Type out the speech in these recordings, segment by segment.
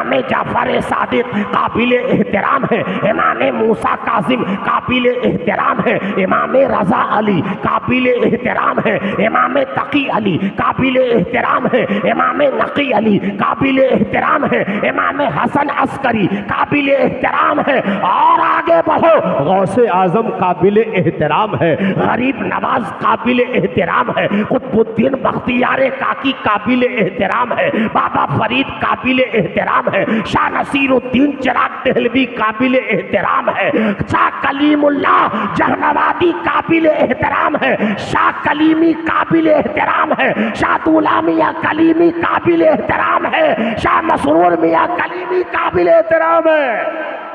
इमाम जाफर सादिक काबिल एहतराम है, इमाम मूसा कासिम काबिल एहतराम है, इमाम रजा अली काबिल एहतराम है, इमाम तकी अली काबिल एहतराम है, इमाम नकी अली काबिल एहतराम है, इमाम हसन अस्करी काबिल एहतराम है। और आगे बढ़ो, गौसे आजम काबिल एहतराम है, गरीब नवाज काबिल एहतराम है, कुतुबुद्दीन बख्तियार काकी काबिल एहतराम है, बाबा फरीद काबिल एहतराम है, शाह नसीरुद्दीन चिराग देहलवी काबिल एहतराम है, शाह कलीमुल्लाह जहनवादी काबिल एहतराम है, शाह कलीमी काबिल एहतराम है, शाह दूला मियां कलीमी काबिल एहतराम है, शाह मसरूर मियां कलीमी काबिल एहतराम है।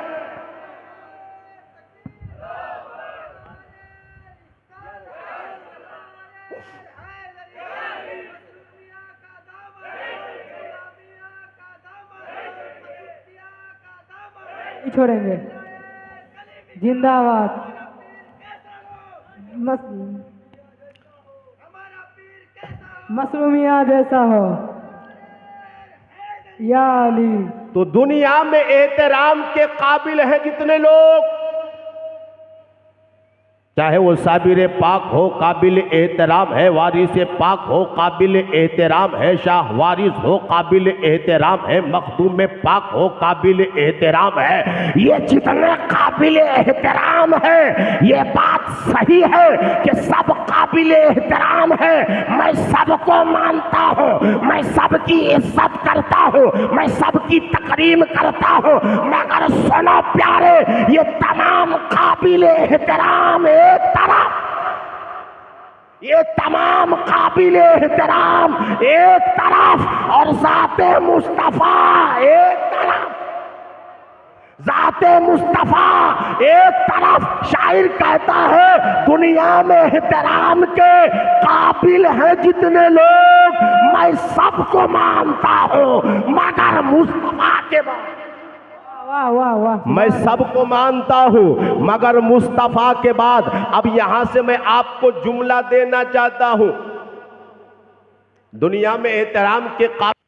छोड़ेंगे जिंदाबाद। मसरूमिया जैसा हो या अली। तो दुनिया में एहतराम के काबिल है जितने लोग, चाहे वो साबिर पाक हो काबिल एहतराम है, वारिस पाक हो काबिल एहतराम है, शाह वारिस हो काबिल एहतराम है, मखदूम पाक हो काबिल एहतराम है। ये जितने काबिल एहतराम है, ये बात सही है कि सब काबिल एहतराम है। मैं सबको मानता हूँ, मैं सबकी इज्जत करता हूँ, मैं सबकी तकरीम करता हूँ, मगर सुनो प्यारे, ये तमाम काबिल एहतराम एक तरफ, ये तमाम काबिल एहतराम एक तरफ, और ज़ाते मुस्तफा एक तरफ, ज़ाते मुस्तफा एक तरफ। शायर कहता है दुनिया में एहतराम के काबिल है जितने लोग, मैं सबको मानता हूँ, मगर मुस्तफा के बाद वाह वाह वाह, मैं सबको मानता हूं मगर मुस्तफा के बाद। अब यहां से मैं आपको जुमला देना चाहता हूं, दुनिया में एहतराम के काबिल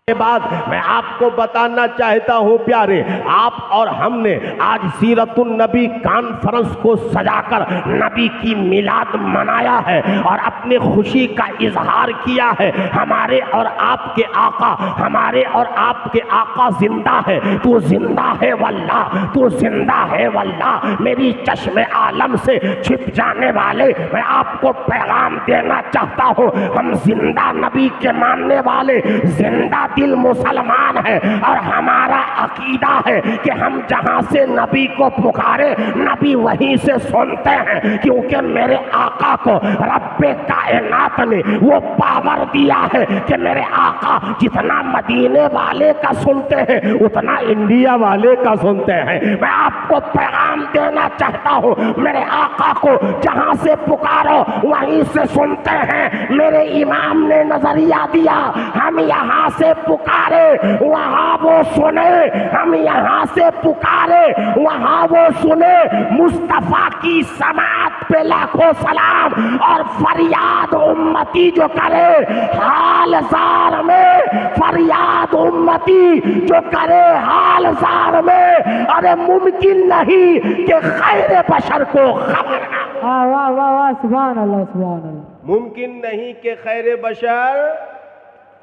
के बाद मैं आपको बताना चाहता हूं प्यारे, आप और हमने आज सीरतुन नबी कॉन्फ्रेंस को सजाकर नबी की मिलाद मनाया है और अपनी खुशी का इजहार किया है। हमारे और आपके आका, हमारे और आपके आका जिंदा है, तू जिंदा है वल्लाह, तू जिंदा है वल्लाह। मेरी चश्मे आलम से छिप जाने वाले, मैं आपको पैगाम देना चाहता हूं, हम जिंदा नबी के मानने वाले, जिंदा दिल मुसलमान है, और हमारा अकीदा है कि हम जहां से नबी को पुकारे नबी वहीं से सुनते हैं, क्योंकि मेरे आका को रब्बे कायनात ने वो पावर दिया है कि मेरे आका जितना मदीने वाले का सुनते हैं उतना इंडिया वाले का सुनते हैं। मैं आपको पैगाम देना चाहता हूं, मेरे आका को जहां से पुकारो वहीं से सुनते हैं। मेरे इमाम ने नजरिया दिया, हम यहां से पुकारे वहां वो सुने, हम यहां से पुकारे वहां वो सुने। मुस्तफा की समात पे लाखों सलाम, और फरियाद उम्मती जो करे हाल जार में, फरियाद उम्मती जो करे हाल जार में, अरे मुमकिन नहीं कि खैर बशर को खबर ना। वाह वाह वाह वाह, सुभान अल्लाह सुभान अल्लाह। मुमकिन नहीं कि खैर बशर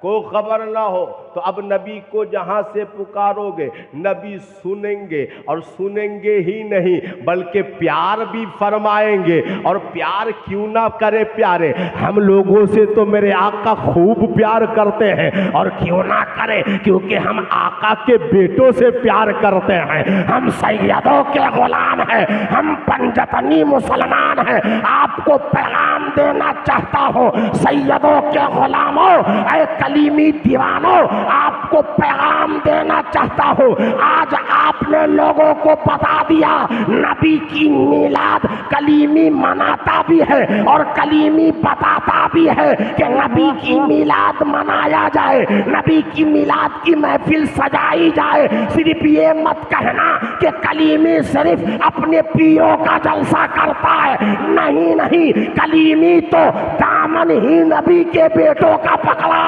को खबर ना हो। तो अब नबी को जहां से पुकारोगे नबी सुनेंगे, और सुनेंगे ही नहीं बल्कि प्यार भी फरमाएंगे। और प्यार क्यों ना करे प्यारे, हम लोगों से तो मेरे आका खूब प्यार करते हैं, और क्यों ना करे क्योंकि हम आका के बेटों से प्यार करते हैं। हम सैयदों के गुलाम हैं, हम पंजतनी मुसलमान हैं। आपको पैगाम देना चाहता हूँ सैयदों के गुलामों, ऐ कलीमी दीवानों, आपको पैगाम देना चाहता हूँ। आज आपने लोगों को बता दिया नबी की मिलाद कलीमी मनाता भी है और कलीमी बताता भी है कि नबी की मिलाद मनाया जाए, नबी की मिलाद की महफिल सजाई जाए। सिर्फ ये मत कहना कि कलीमी सिर्फ अपने पीरों का जलसा करता है, नहीं नहीं, कलीमी तो दामन ही नबी के बेटों का पकड़ा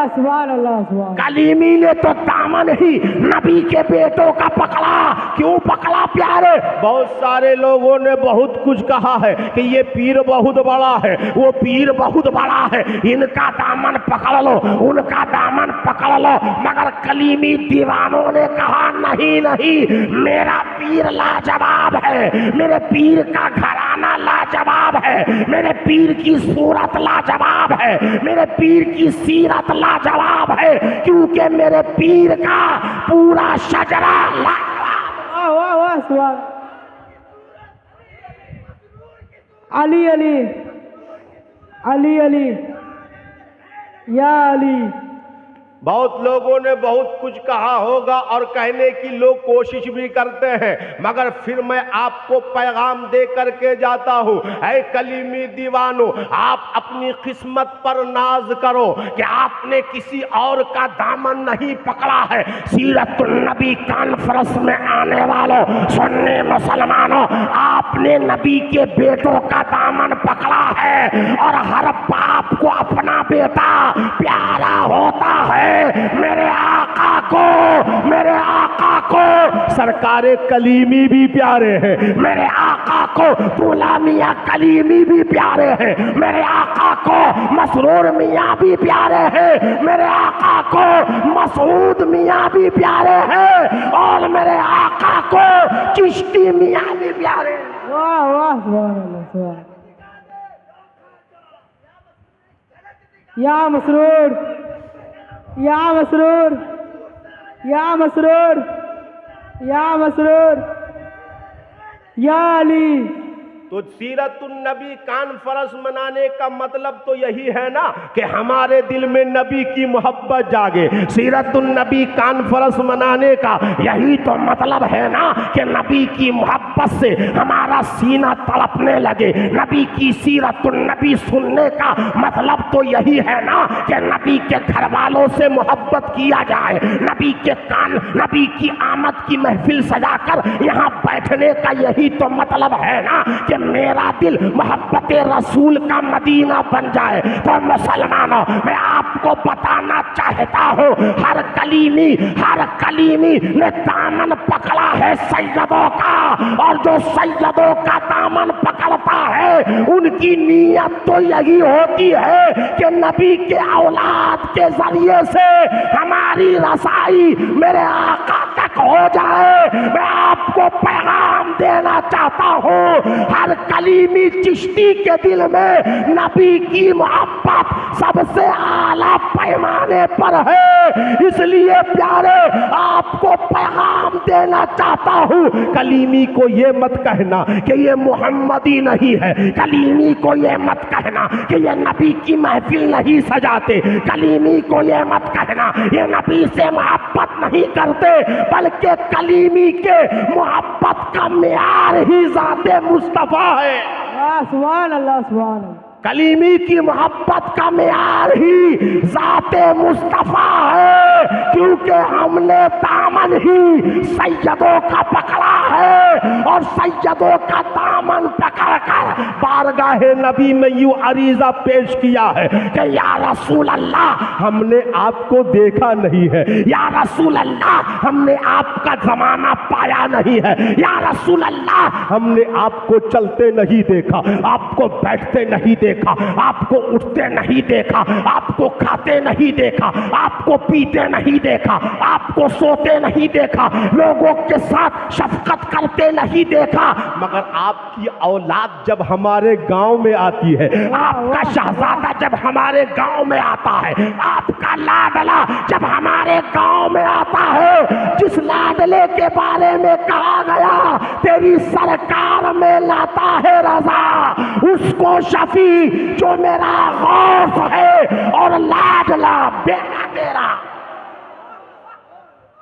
सुभान अल्लाह सुभान। कलीमी ने तो दामन ही नबी के बेटों का पकड़ा। क्यों पकड़ा प्यारे? बहुत सारे लोगों ने बहुत कुछ कहा है कि ये पीर बहुत बड़ा है, वो पीर बहुत बड़ा है, इनका दामन पकड़ लो, उनका दामन पकड़ लो। मगर कलीमी दीवानों ने कहा नहीं नहीं, मेरा पीर लाजवाब है, मेरे पीर का घराना लाजवाब है, मेरे पीर की सूरत लाजवाब है, मेरे पीर की सीरत लाजवाब है, क्योंकि मेरे पीर का पूरा शजरा लाजवाब। वाह वाह वाह सुभान। अली अली अली अली या अली। बहुत लोगों ने बहुत कुछ कहा होगा और कहने की लोग कोशिश भी करते हैं, मगर फिर मैं आपको पैगाम दे करके जाता हूं। ऐ कलीमी दीवानो, आप अपनी किस्मत पर नाज करो कि आपने किसी और का दामन नहीं पकड़ा है। सीरतुन नबी कॉन्फ्रेंस में आने वालों सुन्नी मुसलमानों, आपने नबी के बेटों का दामन पकड़ा है और हर बाप को अपना बेटा प्यारा होता है। मेरे आका को सरकारे कलीमी भी प्यारे हैं, मेरे आका को दूल्हा मियाँ कलीमी भी प्यारे हैं, मेरे आका को मसरूर मियाँ भी प्यारे हैं, मेरे आका को मसूद मियाँ भी प्यारे हैं और मेरे आका को चिश्ती मियाँ भी प्यारे हैं। वाह वाह सुभान अल्लाह सुभान। या मसरूर या मसरूर या मसरूर या मसरूर या अली। तो सीरतुन नबी कॉन्फ्रेंस मनाने का मतलब तो यही है ना कि हमारे दिल में नबी की मोहब्बत जागे। सीरतुन नबी कॉन्फ्रेंस मनाने का यही तो मतलब है ना कि नबी की मोहब्बत से हमारा सीना तड़पने लगे। नबी की सीरतुन नबी सुनने का मतलब तो यही है ना कि नबी के घर वालों से मोहब्बत किया जाए। नबी नबी की आमद की महफिल सजाकर यहाँ बैठने का यही तो मतलब है ना कि मेरा दिल मोहब्बत रसूल का मदीना बन जाए। तो मुसलमानों, मैं आपको बताना चाहता हूँ, हर कलीमी ने दामन पकड़ा है सैयदों का, और जो सैयदों का दामन पकड़ता है उनकी नीयत तो यही होती है कि नबी के औलाद के जरिए से हमारी रसाई मेरे आका तक हो जाए। मैं आपको पैगाम देना चाहता हूँ, हर कलीमी चिश्ती के दिल में नबी की मोहब्बत सबसे आला पैमाने पर है। इसलिए प्यारे, आपको पैगाम देना चाहता हूँ, कलीमी को ये मत कहना कि ये मोहम्मदी नहीं है, कलीमी को ये मत कहना कि ये नबी की महफिल नहीं सजाते, कलीमी को ये मत कहना ये नबी से मोहब्बत नहीं करते, बल्कि कलीमी के मोहब्बत का मेयार ही ज़ाते मुस्तफा है। वाह सुभान अल्लाह सुभान अल्लाह। कलीमी की मोहब्बत का मेयार ही ज़ाते मुस्तफा है, क्योंकि हमने दामन ही सैयदों का पकड़ा है और सैयदों का दामन पकड़कर बारगाह नबी में यूं अरीजा पेश किया है कि या रसूल अल्लाह, हमने आपको देखा नहीं है, या रसूल अल्लाह, हमने आपका जमाना पाया नहीं है, या रसूल अल्लाह, हमने आपको चलते नहीं देखा, आपको बैठते नहीं देखा, आपको उठते नहीं देखा, आपको खाते नहीं देखा, आपको पीते नहीं देखा, आपको सोते नहीं देखा, लोगों के साथ शफकत करते नहीं देखा। मगर आपकी औलाद जब हमारे गांव में आती है, आपका शहजादा जब हमारे गांव में आता है, आपका लाडला जब हमारे गांव में आता है, जिस लाडले के बारे में कहा गया तेरी सरकार में लाता है रजा, उसको शफी जो मेरा गौस है और लाडला बेटा तेरा।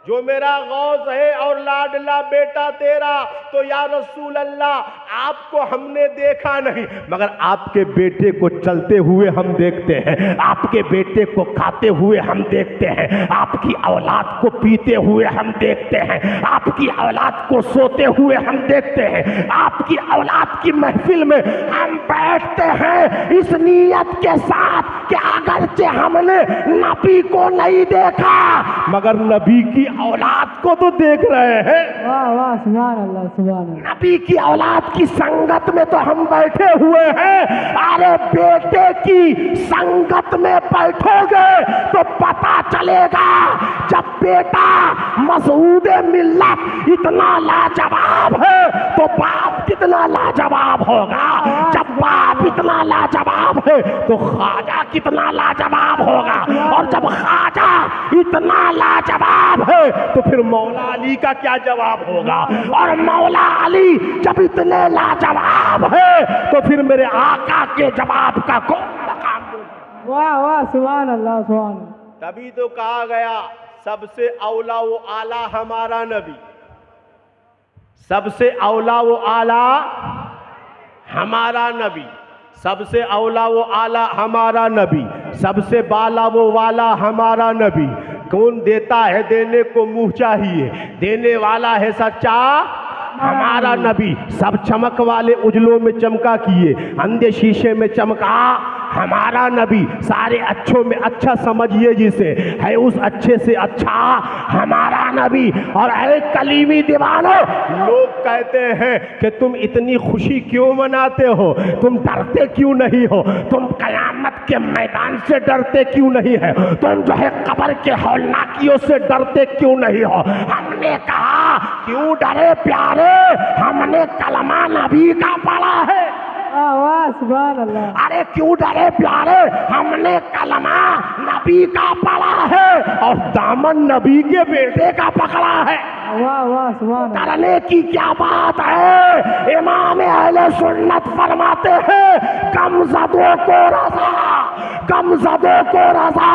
जो मेरा गौस है और लाडला बेटा तेरा, तो या रसूल अल्लाह आपको हमने देखा नहीं, मगर आपके बेटे को चलते हुए हम देखते हैं, आपके बेटे को खाते हुए हम देखते हैं, आपकी औलाद को पीते हुए हम देखते हैं, आपकी औलाद को सोते हुए हम देखते हैं, आपकी औलाद की महफिल में हम बैठते हैं इस नीयत के साथ कि अगरचे हमने नबी को नहीं देखा मगर नबी की औलाद को तो देख रहे हैं। वाह वाह, सुभान अल्लाह, सुभान अल्लाह। नबी की औलाद की संगत में तो हम बैठे हुए हैं। अरे बेटे की संगत में बैठोगे तो पता चलेगा, जब बेटा मसऊद मिल्लत इतना लाजवाब है तो बाप कितना लाजवाब होगा, जब बाप इतना लाजवाब है तो ख्वाजा कितना लाजवाब होगा, और जब ख्वाजा इतना लाजवाब है तो फिर मौला अली का क्या जवाब होगा, और मौला अली जब इतने लाजवाब है तो फिर मेरे आका के जवाब का कौन मकाम देगा। वाह वाह, सुभान अल्लाह, सुभान अल्लाह। तभी तो कहा गया सबसे औला वो आला हमारा नबी, सबसे औला वो आला हमारा नबी, सबसे औला वो आला हमारा नबी, सबसे बाला वो वाला हमारा नबी। कौन देता है, देने को मुंह चाहिए, देने वाला है सच्चा हमारा नबी। सब चमक वाले उजलों में चमका किए, अंधे शीशे में चमका हमारा नबी। सारे अच्छों में अच्छा समझिए जिसे, है उस अच्छे से अच्छा हमारा नबी। और है कलीमी दीवानो, लोग कहते हैं कि तुम इतनी खुशी क्यों मनाते हो, तुम डरते क्यों नहीं हो, तुम कयामत के मैदान से डरते क्यों नहीं है, तुम जो है कब्र के हौलनाकियों से डरते क्यों नहीं हो। हमने कहा क्यों डरे प्यारे, हमने कलमा नबी का पढ़ा है। वाह वाह, सुभान अल्लाह। अरे क्यों डरे प्यारे, हमने कलमा नबी का पढ़ा है और दामन नबी के बेटे का पकड़ा है। वाह वाह, सुभान अल्लाह। डरने की क्या बात है। इमाम अहले सुन्नत फरमाते हैं गमज़दों को रज़ा, गमज़दों को रज़ा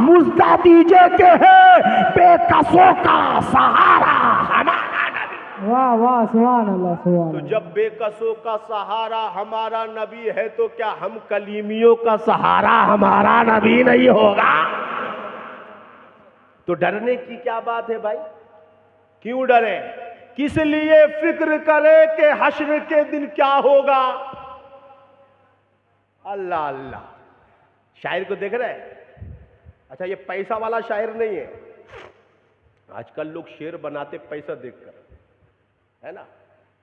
मुज़्दा दीजिए के है बेकसों का सहारा हमारा नबी। वाह वाह, सुभान अल्लाह, सुभान तो अल्लाह। जब बेकसों का सहारा हमारा नबी है तो क्या हम कलीमियों का सहारा हमारा नबी नहीं होगा। तो डरने की क्या बात है भाई, क्यों डरे, किस लिए फिक्र करे कि हश्र के दिन क्या होगा। अल्लाह अल्लाह, शायर को देख रहे हैं। अच्छा ये पैसा वाला शायर नहीं है, आजकल लोग शेर बनाते पैसा देखकर, है ना,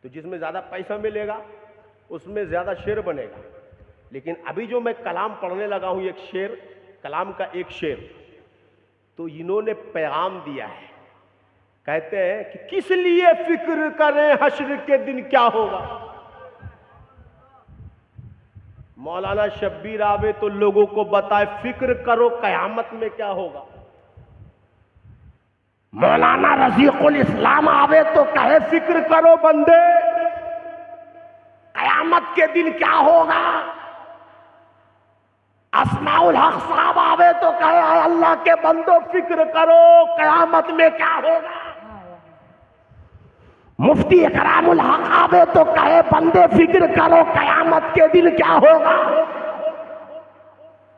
तो जिसमें ज्यादा पैसा मिलेगा उसमें ज्यादा शेर बनेगा। लेकिन अभी जो मैं कलाम पढ़ने लगा हूं, एक शेर, कलाम का एक शेर, तो इन्होंने पैगाम दिया है। कहते हैं कि किस लिए फिक्र करें हश्र के दिन क्या होगा। मौलाना शब्बीर आवे तो लोगों को बताए फिक्र करो कयामत में क्या होगा। मौलाना रज़ीकुल इस्लाम आवे तो कहे फिक्र करो बंदे कयामत के दिन क्या होगा। अस्माउल हक साहब आवे तो कहे अल्लाह के बंदो फिक्र करो कयामत में क्या होगा। मुफ्ती इकरामुल हक आवे तो कहे बंदे फिक्र करो कयामत के दिन क्या होगा।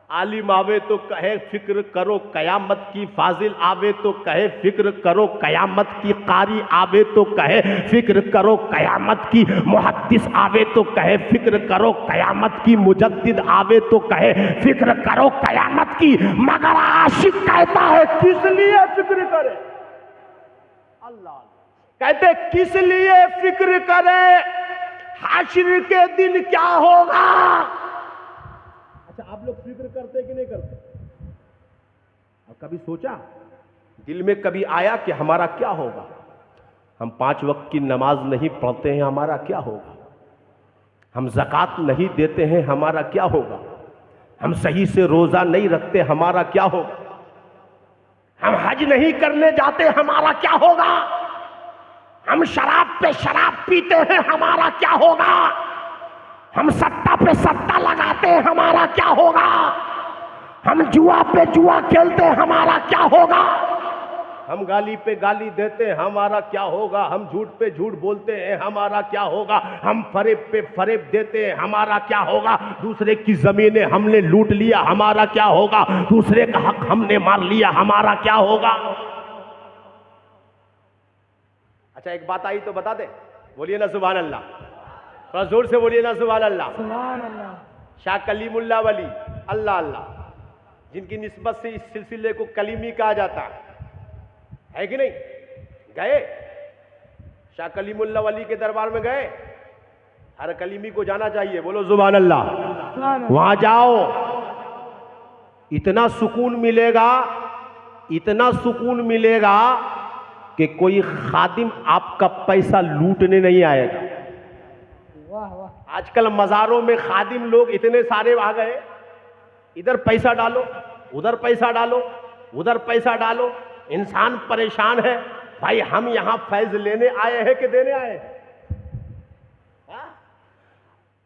आलिम आवे तो कहे फिक्र करो कयामत की, फाजिल आवे तो कहे फिक्र करो कयामत की, कारी आवे तो कहे फिक्र करो कयामत की, मुहद्दिस आवे तो कहे फिक्र करो कयामत की, मुजद्दिद आवे तो कहे फिक्र करो कयामत की। मगर आशिक कहता है किस लिए फिक्र करे। अल्लाह कहते किस लिए फिक्र करे, हाशिर के दिन क्या होगा। अच्छा आप लोग फिक्र करते कि नहीं करते। और कभी सोचा, दिल में कभी आया कि हमारा क्या होगा। हम 5 वक्त की नमाज नहीं पढ़ते हैं, हमारा क्या होगा। हम ज़कात नहीं देते हैं, हमारा क्या होगा। हम सही से रोज़ा नहीं रखते, हमारा क्या होगा। हम हज नहीं करने जाते, हमारा क्या होगा। हम शराब पे शराब पीते हैं, हमारा क्या होगा। हम सट्टा पे सट्टा लगाते हैं, हमारा क्या होगा। हम जुआ पे जुआ खेलते हैं, हमारा क्या होगा। हम गाली पे गाली देते हैं, हमारा क्या होगा? हम झूठ पे झूठ बोलते हैं, हमारा क्या होगा? हम फरेब पे फरेब देते हैं, हमारा क्या होगा? दूसरे की जमीनें हमने लूट लिया, हमारा क्या होगा? दूसरे का हक हमने मार लिया, हमारा क्या होगा? अच्छा, एक बात आई तो बता दे, बोलिए ना सुभान अल्लाह, थोड़ा जोर से बोलिए ना सुभान अल्लाह। सुभान अल्लाह। शाह कलीमुल्लाह वली, अल्लाह अल्लाह, जिनकी निस्बत से इस सिलसिले को कलीमी कहा जाता है कि नहीं? गए शाह कलीमुल्लाह वली के दरबार में गए? हर कलीमी को जाना चाहिए, बोलो सुभान अल्लाह। सुभान अल्लाह। वहां जाओ, इतना सुकून मिलेगा, इतना सुकून मिलेगा कि कोई खादिम आपका पैसा लूटने नहीं आएगा। वाह वाह। आजकल मज़ारों में खादिम लोग इतने सारे आ गए, इधर पैसा डालो, उधर पैसा डालो, उधर पैसा डालो, इंसान परेशान है। भाई हम यहां फैज लेने आए हैं कि देने आए हैं?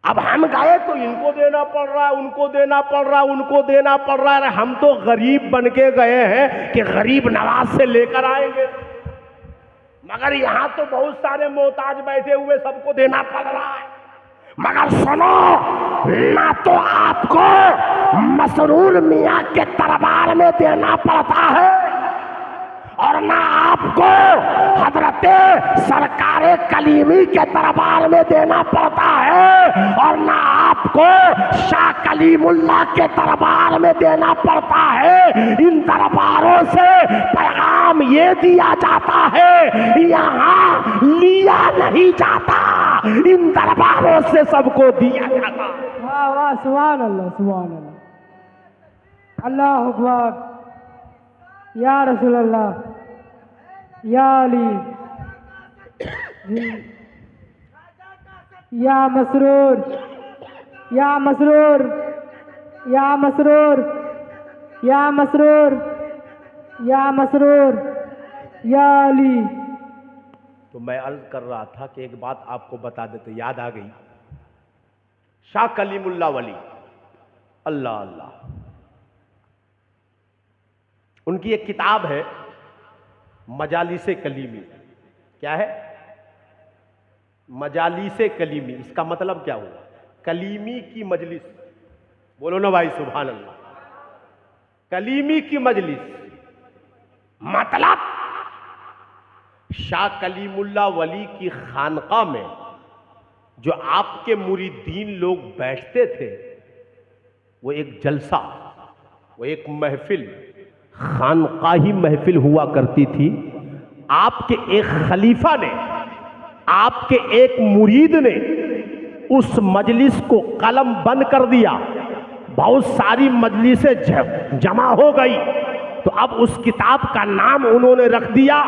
अब हम गए तो इनको देना पड़ रहा है, उनको देना पड़ रहा है, उनको देना पड़ रहा है। हम तो गरीब बन के गए हैं कि गरीब नवाज से लेकर आएंगे, मगर यहां तो बहुत सारे मोहताज बैठे हुए, सबको देना पड़ रहा है। मगर सुनो, ना तो आपको मसरूर मियां के दरबार में देना पड़ता है और ना आपको हजरते सरकारे कलीमी के दरबार में देना पड़ता है और ना आपको शाह कलीमुल्लाह के दरबार में देना पड़ता है। इन दरबारों से पैगाम ये दिया जाता है, यहाँ लिया नहीं जाता, इन दरबारों से सबको दिया जाता। वाह वाह। सुभान अल्लाह। सुभान अल्लाह। अल्लाह अकबर। या रसूल अल्लाह, या अली, या मसरूर, या मसरूर, या मसरूर, या मसरूर, या मसरूर, या अली। तो मैं अर्ज कर रहा था कि एक बात आपको बता देते, याद आ गई। शाह कलीमुल्लाह वली, अल्लाह अल्लाह, उनकी एक किताब है मजालिसे कलीमी। क्या है? मजालिसे कलीमी। इसका मतलब क्या हुआ? कलीमी की मजलिस। बोलो ना भाई सुभान अल्लाह। कलीमी की मजलिस मतलब शाह कलीमुल्लाह वली की खानका में जो आपके मुरीदीन लोग बैठते थे, वो एक जलसा, वो एक महफिल, खानकाही महफिल हुआ करती थी। आपके एक खलीफा ने, आपके एक मुरीद ने उस मजलिस को कलम बंद कर दिया। बहुत सारी मजलिसें जमा हो गई, तो अब उस किताब का नाम उन्होंने रख दिया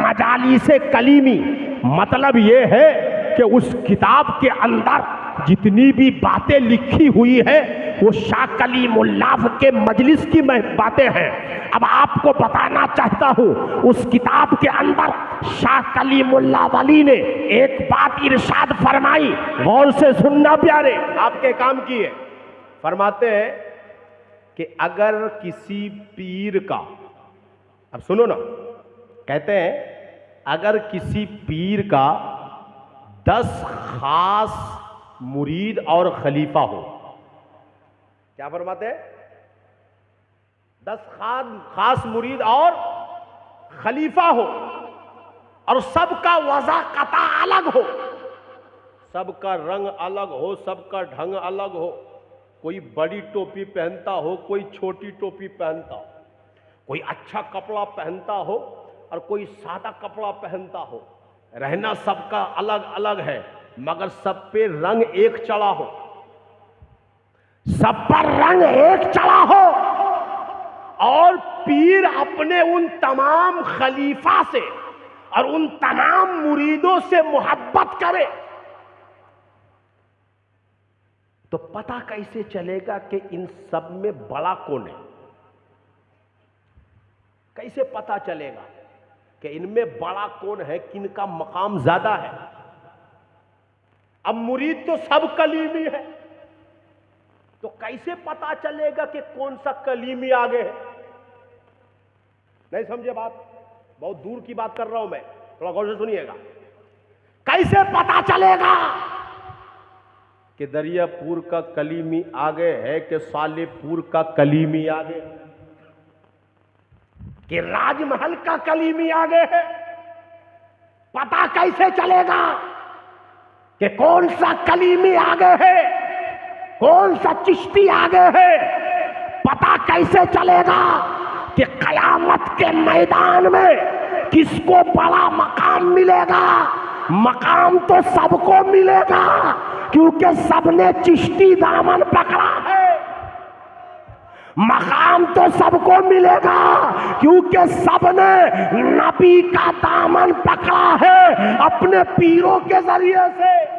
मजालिसे कलीमी। मतलब ये है कि उस किताब के अंदर जितनी भी बातें लिखी हुई है वो शाह कलीमुल्लाह के मजलिस की बातें हैं। अब आपको बताना चाहता हूं, उस किताब के अंदर शाह कलीमुल्लाह वली ने एक बात इरशाद फरमाई, गौर से सुनना प्यारे, आपके काम की है। फरमाते हैं कि अगर किसी पीर का, अब सुनो ना, कहते हैं अगर किसी पीर का 10 खास मुरीद और खलीफा हो। क्या फरमाते हैं? 10 खास मुरीद और खलीफा हो और सबका वज़ाक़ता अलग हो, सबका रंग अलग हो, सबका ढंग अलग हो। कोई बड़ी टोपी पहनता हो, कोई छोटी टोपी पहनता हो, कोई अच्छा कपड़ा पहनता हो और कोई सादा कपड़ा पहनता हो। रहना सबका अलग अलग है, मगर सब पे रंग एक चढ़ा हो, सब पर रंग एक चढ़ा हो। और पीर अपने उन तमाम खलीफा से और उन तमाम मुरीदों से मोहब्बत करे, तो पता कैसे चलेगा कि इन सब में बड़ा कौन है? कैसे पता चलेगा कि इनमें बड़ा कौन है, किनका मकाम ज्यादा है? अब मुरीद तो सब कलीमी है, तो कैसे पता चलेगा कि कौन सा कलीमी आगे है? नहीं समझे बात? बहुत दूर की बात कर रहा हूं मैं, थोड़ा गौर से सुनिएगा। कैसे पता चलेगा कि दरियापुर का कलीमी आगे है कि सालेपुर का कलीमी आगे, कि राजमहल का कलीमी आगे है? पता कैसे चलेगा कि कौन सा कलीमी आगे है, कौन सा चिश्ती आगे है? पता कैसे चलेगा कि कयामत के मैदान में किसको बड़ा मकाम मिलेगा? मकाम तो सबको मिलेगा, क्योंकि सबने चिश्ती दामन पकड़ा है। मकाम तो सबको मिलेगा, क्योंकि सबने नबी का दामन पकड़ा है अपने पीरों के जरिए से।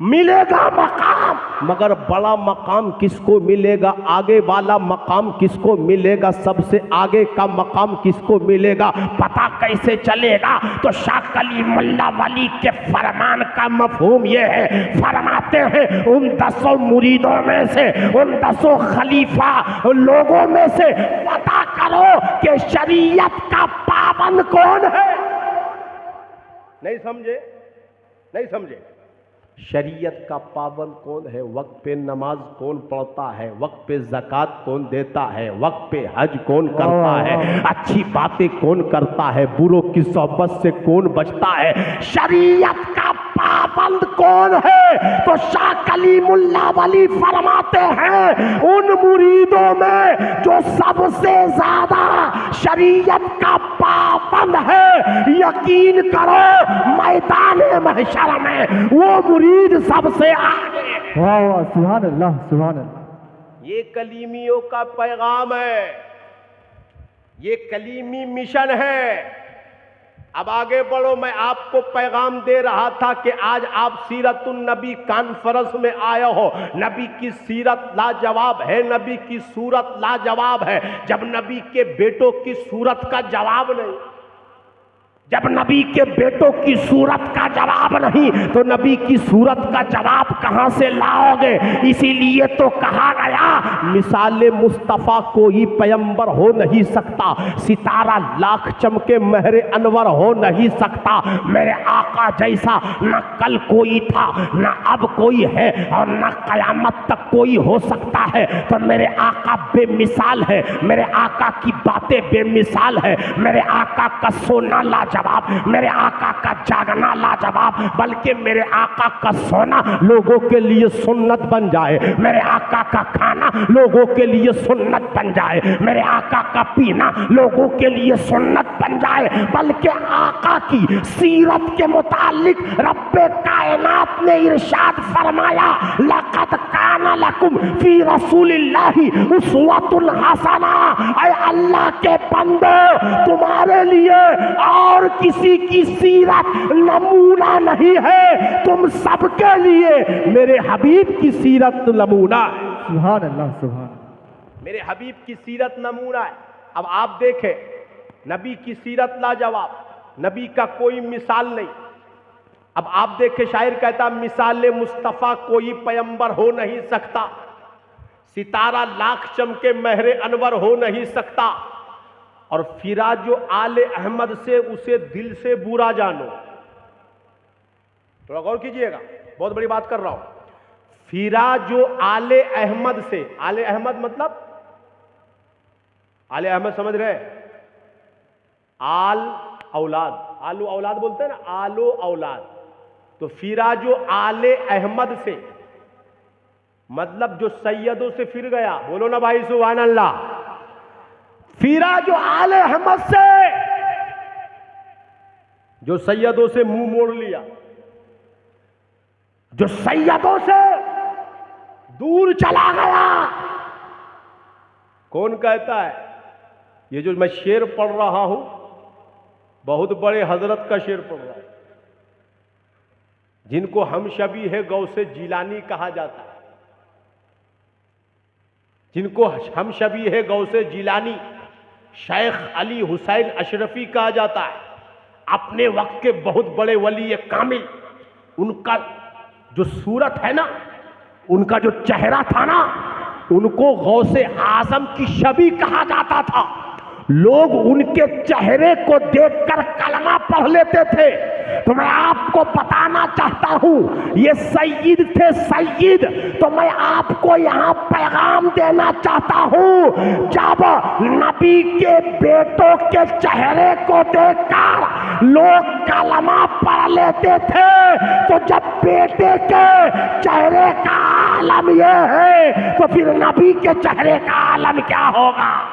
मिलेगा मकाम, मगर बड़ा मकाम किसको मिलेगा? आगे वाला मकाम किसको मिलेगा? सबसे आगे का मकाम किसको मिलेगा? पता कैसे चलेगा? तो शाह कलीमुल्लाह वली के फरमान का मफहूम ये है, फरमाते हैं उन 10 मुरीदों में से, उन 10 खलीफा लोगों में से पता करो कि शरीयत का पाबंद कौन है। नहीं समझे? नहीं समझे? शरीयत का पाबंद कौन है? वक्त पे नमाज कौन पढ़ता है? वक्त पे ज़कात कौन देता है? वक्त पे हज कौन करता है? अच्छी बातें कौन करता है? बुरों की सोहबत से कौन बचता है? शरीयत का पाबंद कौन है? तो शाह कलीमुल्लाह वली फरमाते हैं उन मुरीदों में जो सबसे ज्यादा शरीयत का पाबंद है, यकीन करो मैदान महशर में वो मुरीद सबसे आगे। वाह वाह, सुभान अल्लाह, सुभान अल्लाह। ये कलीमियों का पैगाम है, ये कलीमी मिशन है। अब आगे बढ़ो, मैं आपको पैगाम दे रहा था कि आज आप सीरतुन नबी कॉन्फ्रेंस में आए हो। नबी की सीरत लाजवाब है, नबी की सूरत लाजवाब है। जब नबी के बेटों की सूरत का जवाब नहीं, जब नबी के बेटों की सूरत का जवाब नहीं, तो नबी की सूरत का जवाब कहां से लाओगे? इसीलिए तो कहा गया मिसाले मुस्तफ़ा कोई पैगंबर हो नहीं सकता, सितारा लाख चमके महरे अनवर हो नहीं सकता। मेरे आका जैसा न कल कोई था, न अब कोई है, और न कयामत तक कोई हो सकता है। तो मेरे आका बेमिसाल है, मेरे आका की बातें बेमिसाल है, मेरे आका का सोना लाजवाब, मेरे आका का जागना लाजवाब, बल्कि मेरे आका का सोना लोगों के लिए सुन्नत बन जाए, मेरे आका का खाना लोगों के लिए सुन्नत बन जाए, मेरे आका का पीना लोगों के लिए सुन्नत बन जाए। बल्कि आका की सीरत के मुतालिक रब्बे कायनात ने इरशाद फरमाया, लक़द काना लकुम फी रसूलिल्लाहि उस्वतुन हसना। ऐ अल्लाह के बंदो, तुम्हारे लिए और किसी की सीरत नमूना नहीं है, तुम सबके लिए मेरे हबीब की सीरत नमूना है। सुभान अल्लाह, सुभान। मेरे हबीब की सीरत नमूना है। अब आप देखें, नबी की सीरत लाजवाब, नबी का कोई मिसाल नहीं। अब आप देखें, शायर कहता मिसाले मुस्तफ़ा कोई पैगंबर हो नहीं सकता, सितारा लाख चमके महरे अनवर हो नहीं सकता, और फिरा जो आले अहमद से उसे दिल से बुरा जानो। थोड़ा गौर कीजिएगा, बहुत बड़ी बात कर रहा हूं। फिरा जो आले अहमद से, आले अहमद मतलब आले अहमद समझ रहे? आल औलाद, आलू औलाद बोलते हैं ना, आलो औलाद। तो फिरा जो आले अहमद से मतलब जो सैयदों से फिर गया, बोलो ना भाई सुभान अल्लाह। फिरा जो आले अहमद से, जो सैयदों से मुंह मोड़ लिया, जो सैयदों से दूर चला गया। कौन कहता है? ये जो मैं शेर पढ़ रहा हूं, बहुत बड़े हजरत का शेर पढ़ रहा हूं, जिनको हम शबी है गौसे जिलानी कहा जाता है, जिनको हम शबी है गौसे जिलानी शेख अली हुसैन अशरफी कहा जाता है। अपने वक्त के बहुत बड़े वली कामिल, उनका जो सूरत है ना, उनका जो चेहरा था ना, उनको गौसे आजम की शबी कहा जाता था। लोग उनके चेहरे को देखकर कलमा पढ़ लेते थे। तो मैं आपको बताना चाहता हूं, ये सैयद थे सैयद। तो मैं आपको यहां पैगाम देना चाहता हूं, जब नबी के बेटों के चेहरे को देखकर लोग कलमा पढ़ लेते थे, तो जब बेटे के चेहरे का आलम यह है तो फिर नबी के चेहरे का आलम क्या होगा?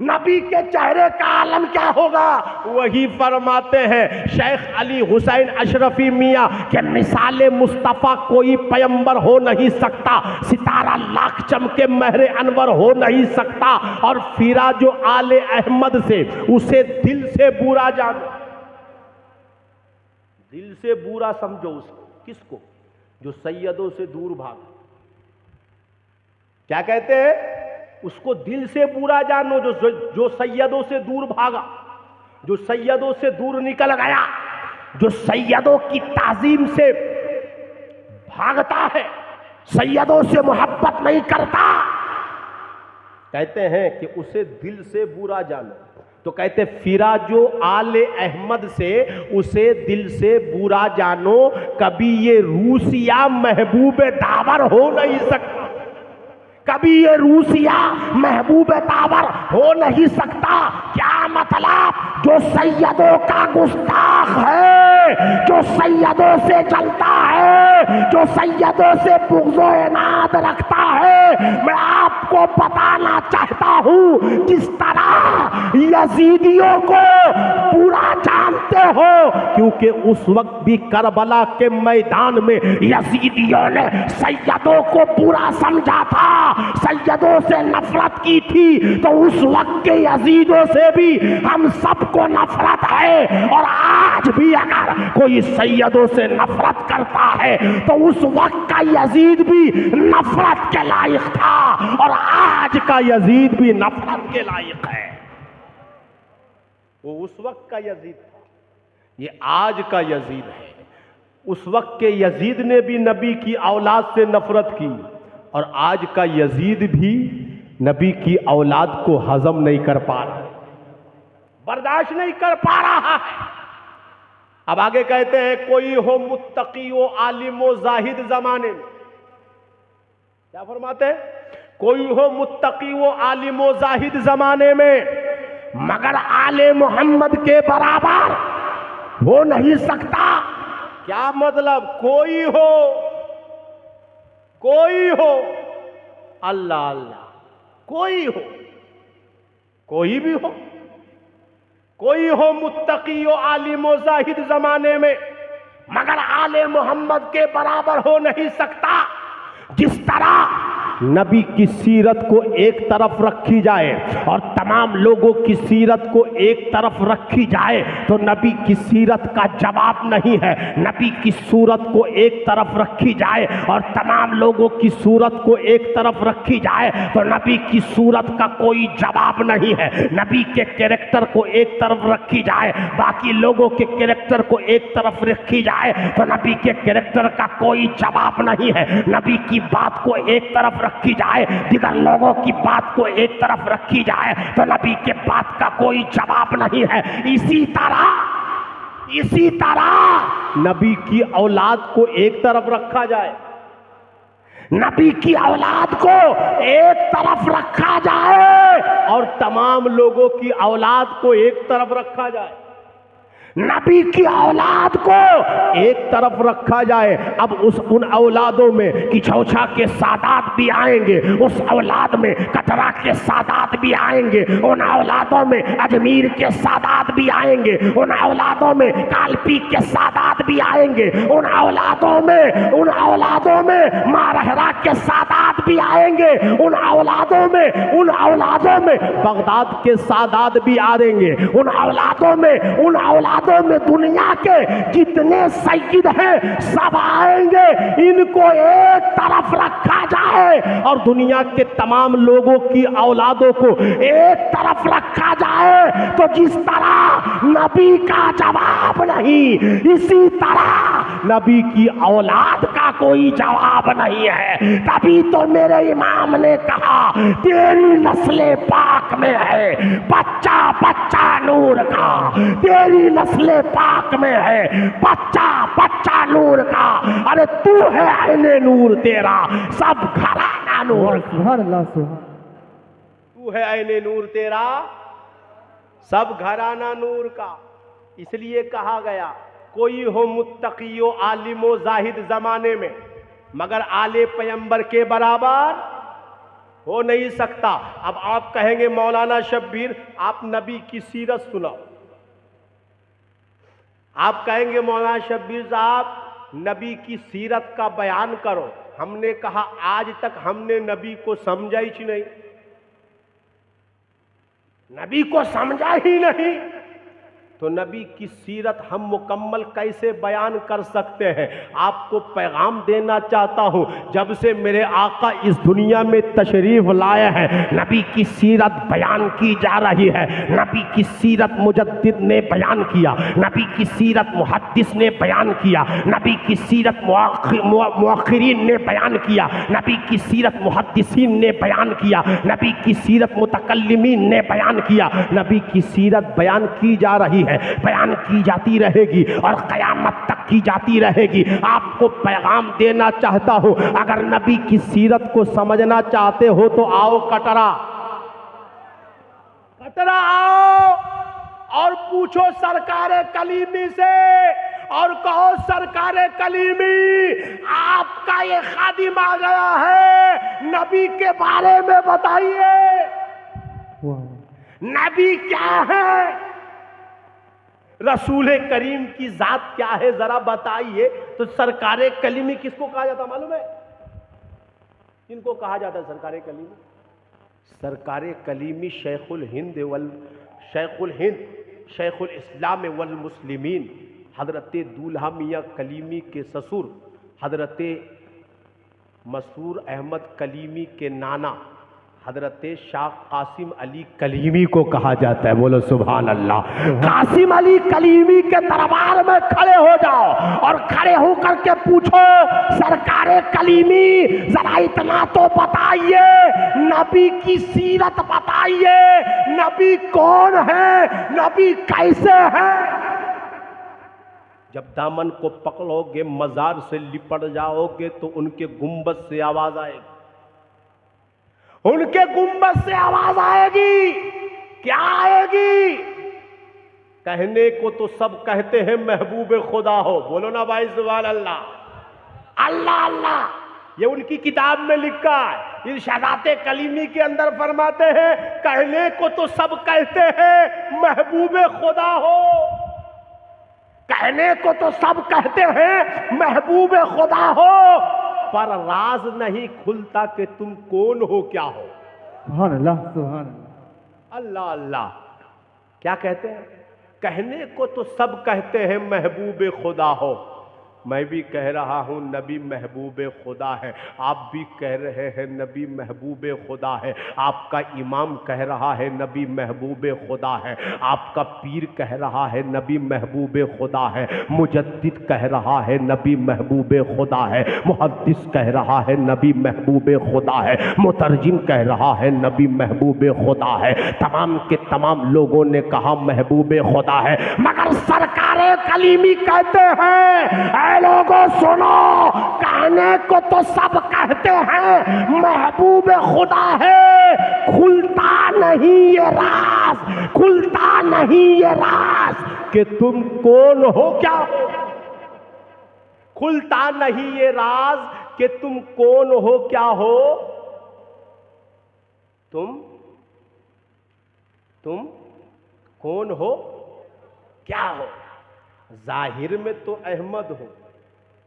नबी के चेहरे का आलम क्या होगा? वही फरमाते हैं शेख अली हुसैन अशरफी मियाँ के मिसाले मुस्तफ़ा कोई पैगंबर हो नहीं सकता, सितारा लाख चमके महरे अनवर हो नहीं सकता, और फिरा जो आले अहमद से उसे दिल से बुरा जानो। दिल से बुरा समझो उसको, किसको? जो सैयदों से दूर भागा। क्या कहते हैं? उसको दिल से बुरा जानो जो सैयदों से दूर भागा, जो सैयदों से दूर निकल गया, जो सैयदों की ताजीम से भागता है, सैयदों से मोहब्बत नहीं करता। कहते हैं कि उसे दिल से बुरा जानो। तो कहते फिरा जो आले अहमद से उसे दिल से बुरा जानो, कभी ये रूसिया महबूब दावर हो नहीं सकता, कभी ये रूसिया महबूब तावर हो नहीं सकता। क्या मतलब? जो सैयदों का गुस्ताख है, जो सैयदों से जलता है, जो सैयदों से बुग़्ज़ो इनाद रखता है, मैं आपको बताना चाहता हूं, जिस तरह यजीदियों को पूरा जानते हो, क्योंकि उस वक्त भी करबला के मैदान में यजीदियों ने सैयदों को बुरा समझा था, सैयदों से नफरत की थी। तो उस वक्त के यजीदों से भी हम सबको नफरत है, और आज भी अगर कोई सैयदों से नफरत करता है तो उस वक्त का यजीद भी नफरत के लायक था, और आज का यजीद भी नफरत के लायक है। वो उस वक्त का यजीद था, ये आज का यजीद है। उस वक्त के यजीद ने भी नबी की औलाद से नफरत की, और आज का यजीद भी नबी की औलाद को हजम नहीं कर पा रहा, बर्दाश्त नहीं कर पा रहा है। अब आगे कहते हैं, कोई हो मुत्तकी वो आलिम व जाहिद जमाने में। क्या फरमाते हैं? कोई हो मुत्तकी वो आलिम व जाहिद जमाने में, मगर आले मोहम्मद के बराबर हो नहीं सकता। क्या मतलब? कोई हो, कोई हो, अल्लाह अल्लाह, कोई हो, कोई भी हो, कोई हो मुत्तकी हो आलिम व जाहिद जमाने में, मगर आले मोहम्मद के बराबर हो नहीं सकता। जिस तरह नबी की सीरत को एक तरफ रखी जाए और तमाम लोगों की सीरत को एक तरफ रखी जाए तो नबी की सीरत का जवाब नहीं है, नबी की सूरत को एक तरफ रखी जाए और तमाम लोगों की सूरत को एक तरफ रखी जाए तो नबी की सूरत का कोई जवाब नहीं है। नबी के कैरेक्टर को एक तरफ रखी जाए, बाकी लोगों के कैरेक्टर को एक तरफ रखी जाए तो नबी के कैरेक्टर का कोई जवाब नहीं है। नबी की बात को एक तरफ रखी जाए, दिगर लोगों की बात को एक तरफ रखी जाए तो नबी के बात का कोई जवाब नहीं है। इसी तरह नबी की औलाद को एक तरफ रखा जाए, नबी की औलाद को एक तरफ रखा जाए और तमाम लोगों की औलाद को एक तरफ रखा जाए, नबी की औलाद को एक तरफ रखा जाए। अब उन औलादों में किछौछा के सादात भी आएंगे, उस औलाद में कतरा के सादात भी आएंगे, उन औलादों में अजमीर के सादात भी आएंगे, उन औलादों में कालपी के सादात भी आएंगे, उन औलादों में मारहरा के सादात भी आएंगे, उन औलादों में बगदाद के सादात भी आएंगे, उन औलादों में दुनिया के जितने सैयद हैं सब आएंगे। इनको एक तरफ रखा जाए और दुनिया के तमाम लोगों की औलादों को एक तरफ रखा जाए तो जिस तरह नबी का जवाब नहीं, इसी तरह नबी की औलाद का कोई जवाब नहीं है। तभी तो मेरे इमाम ने कहा तेरी नस्ले पाक में है, बच्चा बच्चा नूर का, तेरी नस्ले पाक में है, बच्चा बच्चा नूर का। अरे तू है ऐने नूर, तेरा सब घराना नूर का। सुभान अल्लाह सुभान। तू है ऐने नूर, तेरा सब घराना नूर का। इसलिए कहा गया कोई हो मुत्तकियो आलिमो जाहिद जमाने में, मगर आले पैगंबर के बराबर हो नहीं सकता। अब आप कहेंगे मौलाना शब्बीर आप नबी की सीरत सुनाओ, आप कहेंगे मौलाना शब्बीर साहब नबी की सीरत का बयान करो। हमने कहा आज तक हमने नबी को समझा ही नहीं, नबी को समझा ही नहीं, तो नबी की सीरत हम मुकम्मल कैसे बयान कर सकते हैं। आपको पैगाम देना चाहता हूं, जब से मेरे आका इस दुनिया में तशरीफ लाए हैं नबी की सीरत बयान की जा रही है। नबी की सीरत मुजद्दिद ने बयान किया, नबी की सीरत मुहद्दिस ने बयान किया, नबी की सीरत मुअख्खिरीन ने बयान किया, नबी की सीरत मुहद्दिसीन ने बयान किया, नबी की सीरत मुतकल्लिमीन ने बयान किया। नबी की सीरत बयान की जा रही है, बयान की जाती रहेगी और कयामत तक की जाती रहेगी। आपको पैगाम देना चाहता हूं, अगर नबी की सीरत को समझना चाहते हो तो आओ कटरा, कटरा आओ और पूछो सरकारे कलीमी से और कहो सरकारे कलीमी आपका ये खादिम आ गया है, नबी के बारे में बताइए, नबी क्या है, रसूल करीम की जात क्या है जरा बताइए। तो सरकारे कलीमी किसको कहा जाता मालूम है? किनको कहा जाता है सरकारे कलीमी? सरकारे कलीमी शेखुल हिंद शेखुल इस्लाम वल मुस्लिमीन हजरत दूल्हा मियाँ कलीमी के ससुर हजरत मसूर अहमद कलीमी के नाना हजरत शाह कासिम अली कलीमी को कहा जाता है। बोलो सुभान अल्लाह। कासिम अली कलीमी के दरबार में खड़े हो जाओ और खड़े होकर के पूछो सरकारे कलीमी जरा इतना तो बताइए, नबी की सीरत बताइए, नबी कौन है, नबी कैसे है। जब दामन को पकड़ोगे मजार से लिपट जाओगे तो उनके गुंबद से आवाज आएगी, उनके गुंबद से आवाज आएगी। क्या आएगी? कहने को तो सब कहते हैं महबूब खुदा हो, बोलो ना भाई सुभान अल्लाह। अल्लाह अल्लाह ये उनकी किताब में लिखा है, इरशादाते कलीमी के अंदर फरमाते हैं कहने को तो सब कहते हैं महबूब खुदा हो, कहने को तो सब कहते हैं महबूब खुदा हो, पर राज नहीं खुलता कि तुम कौन हो, क्या हो। सुभान अल्लाह सुभान अल्लाह। अल्लाह अल्लाह क्या कहते हैं? कहने को तो सब कहते हैं महबूब खुदा हो, मैं भी कह रहा हूं नबी महबूब खुदा है, आप भी कह रहे हैं नबी महबूब खुदा है, आपका इमाम कह रहा है नबी महबूब खुदा है, आपका पीर कह रहा है नबी महबूब खुदा है, मुजद्दिद कह रहा है नबी महबूब खुदा है, मुहद्दिस कह रहा है नबी महबूब खुदा है, मुतरजिम कह रहा है नबी महबूब खुदा है। तमाम के तमाम लोगों ने कहा महबूब खुदा है, मगर सरकारे कलीमी कहते हैं लोगों सुनो, कहने को तो सब कहते हैं महबूब खुदा है, खुलता नहीं ये राज, खुलता नहीं ये राज कि तुम कौन हो, क्या हो। खुलता नहीं ये राज कि तुम कौन हो, क्या हो। तुम कौन हो, क्या हो। जाहिर में तो अहमद हो,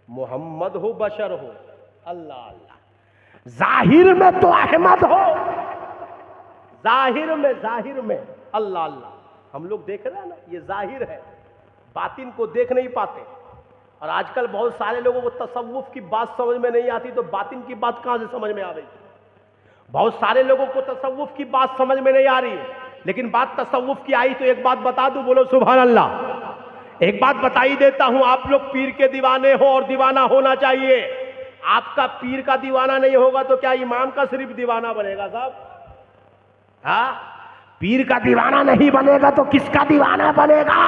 मोहम्मद हो, बशर हो, अल्लाह अल्लाह। जाहिर में तो अहमद हो, जाहिर में अल्लाह अल्लाह। हम लोग देख रहे हैं ना, ये जाहिर है, बातिन को देख नहीं पाते। और आजकल बहुत सारे लोगों को तसव्वुफ की बात समझ में नहीं आती, तो बातिन की बात कहां से समझ में आ गई। बहुत सारे लोगों को तसव्वुफ की बात समझ में नहीं आ रही है, लेकिन बात तसव्वुफ की आई तो एक बात बता दूं, बोलो सुभान अल्लाह। एक बात बता ही देता हूं, आप लोग पीर के दीवाने हो और दीवाना होना चाहिए। आपका पीर का दीवाना नहीं होगा तो क्या इमाम का सिर्फ दीवाना बनेगा साहब? हाँ, पीर का दीवाना नहीं बनेगा तो किसका दीवाना बनेगा?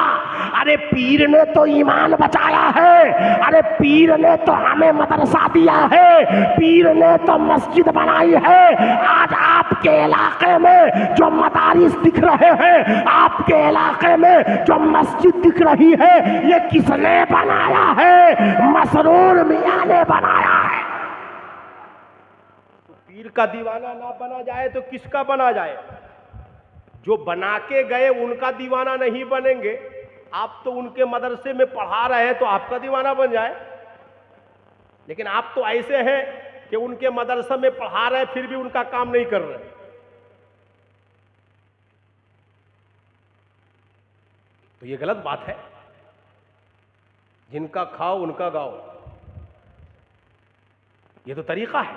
अरे पीर ने तो ईमान बचाया है, अरे पीर ने तो हमें मदरसा दिया है, पीर ने तो मस्जिद बनाई है। आज आपके इलाके में जो मदारिस दिख रहे हैं, आपके इलाके में जो मस्जिद दिख रही है, ये किसने बनाया है? मसरूर मियां ने बनाया है। तो पीर का दीवाना ना बना जाए तो किसका बना जाए? जो बना के गए उनका दीवाना नहीं बनेंगे। आप तो उनके मदरसे में पढ़ा रहे हैं तो आपका दीवाना बन जाए। लेकिन आप तो ऐसे हैं कि उनके मदरसे में पढ़ा रहे हैं फिर भी उनका काम नहीं कर रहे। तो ये गलत बात है। जिनका खाओ उनका गाओ, ये तो तरीका है।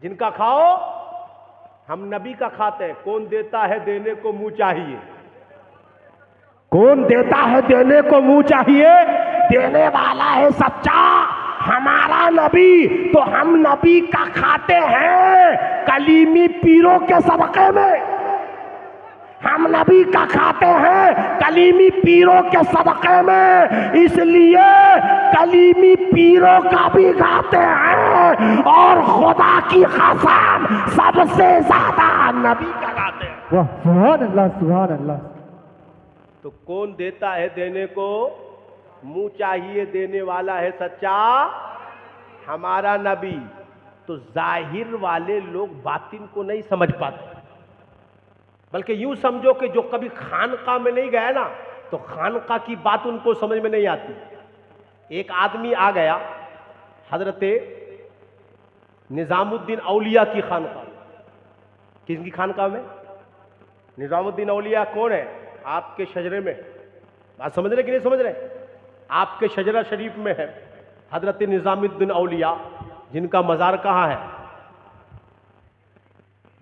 जिनका खाओ, हम नबी का खाते हैं। कौन देता है देने को मुंह चाहिए, कौन देता है देने को मुंह चाहिए, देने वाला है सच्चा हमारा नबी। तो हम नबी का खाते हैं कलीमी पीरों के सदक़े में। हम नबी का खाते हैं कलीमी पीरों के सदक़े में, इसलिए कलीमी पीरों का भी खाते हैं और खुदा की कसम सबसे ज्यादा नबी का खाते हैं। वाह, सुभान अल्लाह, सुभान अल्लाह। तो कौन देता है देने को मुंह चाहिए, देने वाला है सच्चा हमारा नबी। तो जाहिर वाले लोग बातिन को नहीं समझ पाते, बल्कि यूं समझो कि जो कभी खानका में नहीं गया ना, तो खानका की बात उनको समझ में नहीं आती। एक आदमी आ गया हजरते निजामुद्दीन औलिया की खानका में। किसकी खानका में? निजामुद्दीन औलिया कौन है? आपके शजरे में। बात समझ रहे कि नहीं समझ रहे? आपके शजरा शरीफ में है हजरत निजामुद्दीन औलिया, जिनका मज़ार कहाँ है?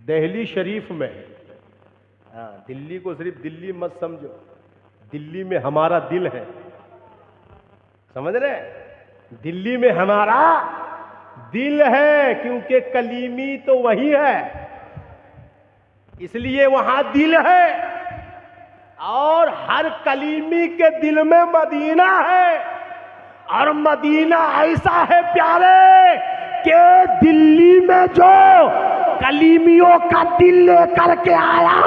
दिल्ली शरीफ में है। हाँ, दिल्ली को सिर्फ दिल्ली मत समझो, दिल्ली में हमारा दिल है। समझ रहे? दिल्ली में हमारा दिल है, क्योंकि कलीमी तो वही है, इसलिए वहां दिल है। और हर कलीमी के दिल में मदीना है। और मदीना ऐसा है प्यारे कि दिल्ली में जो कलीमियों का दिल लेकर के आया,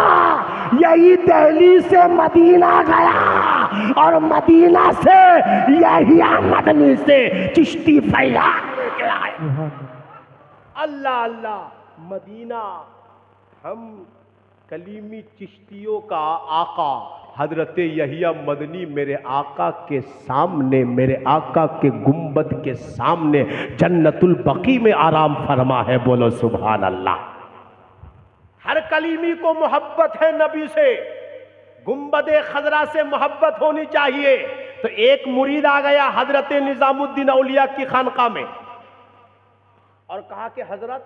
यही दिल्ली से मदीना गया और मदीना से यही मदनी से चिश्ती फैला लेके आए। अल्लाह अल्लाह। मदीना, हम कलीमी चिश्तियों का आका हजरत यहिया मदनी मेरे आका के सामने, मेरे आका के गुंबद के सामने जन्नतुल बकी में आराम फरमा है। बोलो सुभान अल्लाह। हर कलीमी को मोहब्बत है नबी से, गुंबद खजरा से मोहब्बत होनी चाहिए। तो एक मुरीद आ गया हजरत निजामुद्दीन औलिया की खानका में और कहा कि हजरत,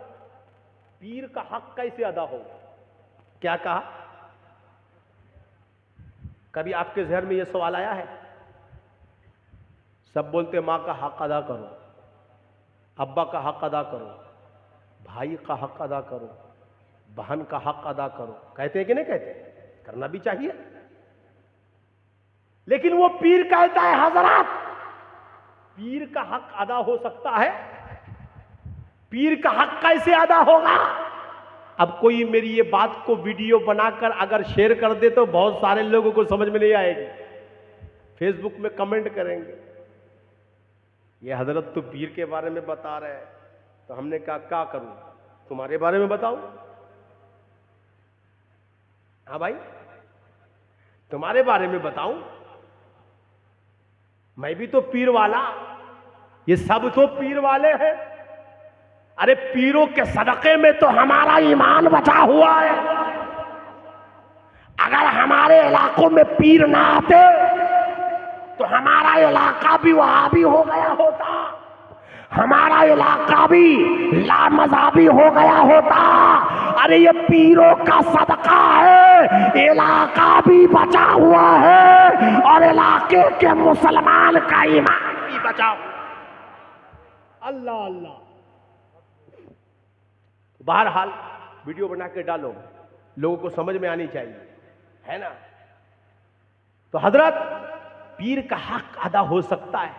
पीर का हक कैसे अदा होगा? क्या कहा? कभी आपके जहन में यह सवाल आया है? सब बोलते माँ का हक अदा करो, अब्बा का हक अदा करो, भाई का हक अदा करो, बहन का हक अदा करो। कहते हैं कि नहीं कहते? करना भी चाहिए। लेकिन वो पीर कहता है हजरत, पीर का हक अदा हो सकता है? पीर का हक कैसे अदा होगा? अब कोई मेरी ये बात को वीडियो बनाकर अगर शेयर कर दे तो बहुत सारे लोगों को समझ में नहीं आएगी, फेसबुक में कमेंट करेंगे, ये हजरत तो पीर के बारे में बता रहे हैं। तो हमने कहा क्या करूं, तुम्हारे बारे में बताओ। हाँ भाई, तुम्हारे बारे में बताऊं? मैं भी तो पीर वाला, ये सब तो पीर वाले हैं। अरे पीरों के सदक़े में तो हमारा ईमान बचा हुआ है। अगर हमारे इलाकों में पीर ना आते तो हमारा इलाका भी वहाबी हो गया होता, हमारा इलाका भी लामज़हबी हो गया होता। अरे ये पीरों का सदका है, इलाका भी बचा हुआ है और इलाके के मुसलमान का ईमान भी बचा हुआ। अल्लाह अल्लाह। बहरहाल वीडियो बना के डालो, लोगों को समझ में आनी चाहिए, है ना। तो हजरत पीर का हक अदा हो सकता है,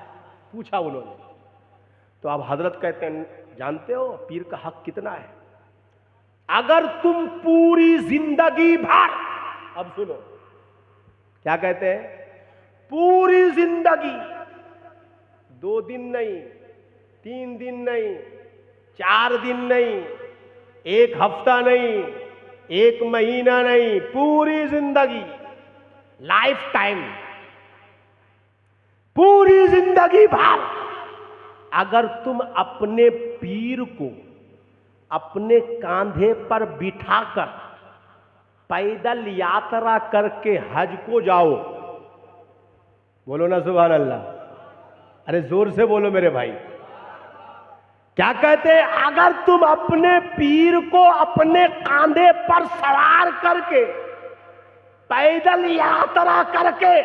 पूछा उन्होंने। तो अब हजरत कहते हैं, जानते हो पीर का हक कितना है? अगर तुम पूरी जिंदगी भर, अब सुनो क्या कहते हैं, पूरी जिंदगी, 2 दिन नहीं, 3 दिन नहीं, 4 दिन नहीं, 1 हफ्ता नहीं, 1 महीना नहीं, पूरी जिंदगी, लाइफ टाइम, पूरी जिंदगी भर अगर तुम अपने पीर को अपने कांधे पर बिठाकर पैदल यात्रा करके हज को जाओ, बोलो ना सुभान अल्लाह, अरे जोर से बोलो मेरे भाई। क्या कहते हैं, अगर तुम अपने पीर को अपने कांधे पर सवार करके पैदल यात्रा करके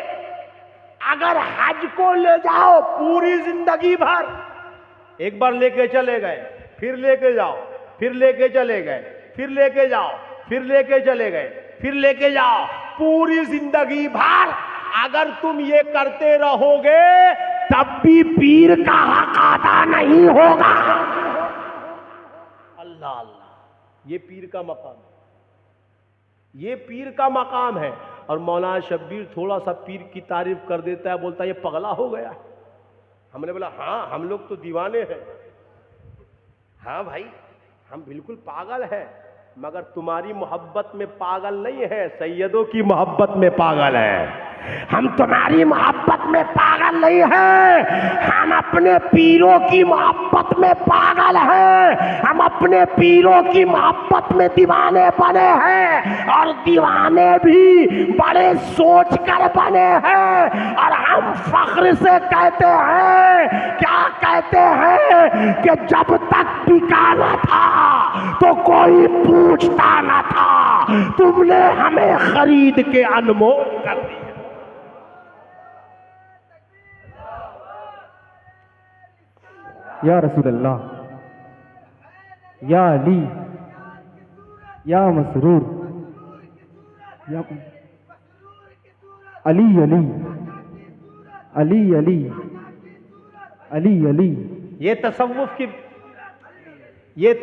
अगर हज को ले जाओ पूरी जिंदगी भर, एक बार लेके चले गए, फिर लेके जाओ, फिर लेके चले गए, फिर लेके जाओ, फिर लेके चले गए, फिर लेके जाओ, पूरी जिंदगी भर अगर तुम ये करते रहोगे तब भी पीर का हक अदा नहीं होगा। अल्लाह अल्लाह, ये पीर का मकाम है, ये पीर का मकाम है। और मौलाना शब्बीर थोड़ा सा पीर की तारीफ कर देता है, बोलता है ये पगला हो गया। हमने बोला हाँ, हम लोग तो दीवाने हैं। हाँ भाई, हम बिल्कुल पागल हैं, मगर तुम्हारी मोहब्बत में पागल नहीं है, सैयदों की मोहब्बत में पागल है। हम तुम्हारी मोहब्बत में पागल नहीं है, हम अपने पीरों की मोहब्बत में पागल हैं। हम अपने पीरों की मोहब्बत में दीवाने बने हैं, और दीवाने भी बड़े सोच कर बने हैं। और हम फख्र से कहते हैं, क्या कहते हैं कि जब तक बिकाना था तो कोई पूछता न था, तुमने हमें खरीद के अनमोल कर दिया। या रसूल अल्लाह, या अली, या मसरूर, या अली अली अली अली अली अली। ये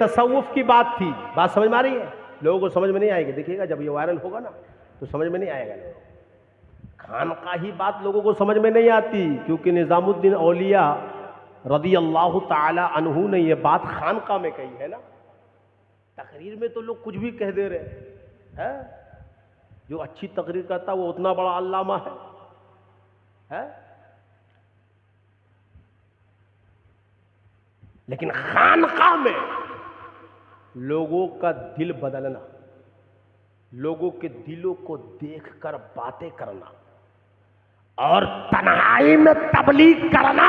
तसव्वुफ की बात थी। बात समझ में आ रही है? लोगों को समझ में नहीं आएगी, देखिएगा जब ये वायरल होगा ना तो समझ में नहीं आएगा। खानका ही बात लोगों को समझ में नहीं आती, क्योंकि निजामुद्दीन औलिया रदी अल्लाह ताला अन्हु ने ये बात खानका में कही है ना। तकरीर में तो लोग कुछ भी कह दे रहे हैं। जो अच्छी तकरीर करता है वो उतना बड़ा अल्लामा है? लेकिन खानका में लोगों का दिल बदलना, लोगों के दिलों को देखकर बातें करना और तन्हाई में तबलीग करना,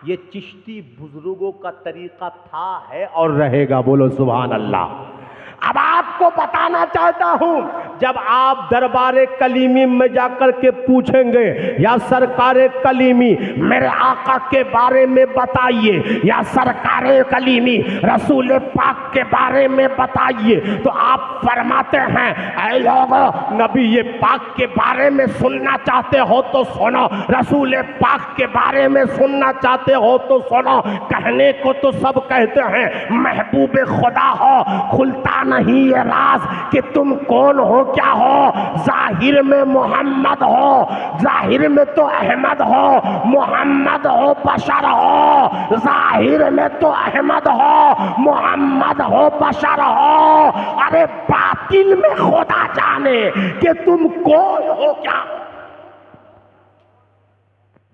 ये चिश्ती बुजुर्गों का तरीका था, है और रहेगा। बोलो सुभान अल्लाह। अब आपको बताना चाहता हूं, जब आप दरबारे कलीमी में जाकर के पूछेंगे या सरकारे कलीमी मेरे आका के बारे में बताइए, या सरकारे कलीमी रसूल पाक के बारे में बताइए, तो आप फरमाते हैं ऐ लोगों, नबी ये पाक के बारे में सुनना चाहते हो तो सुनो, रसूल पाक के बारे में सुनना चाहते हो तो सुनो। कहने को तो सब कहते हैं महबूब खुदा हो, खुलता नहीं ये राज कि तुम कौन हो क्या हो। जाहिर में मोहम्मद हो, जाहिर में तो अहमद हो, मोहम्मद हो बशर हो। जाहिर में तो अहमद हो, मोहम्मद हो बशर हो। अरे बातिल में खुदा जाने कि तुम कौन हो क्या हो।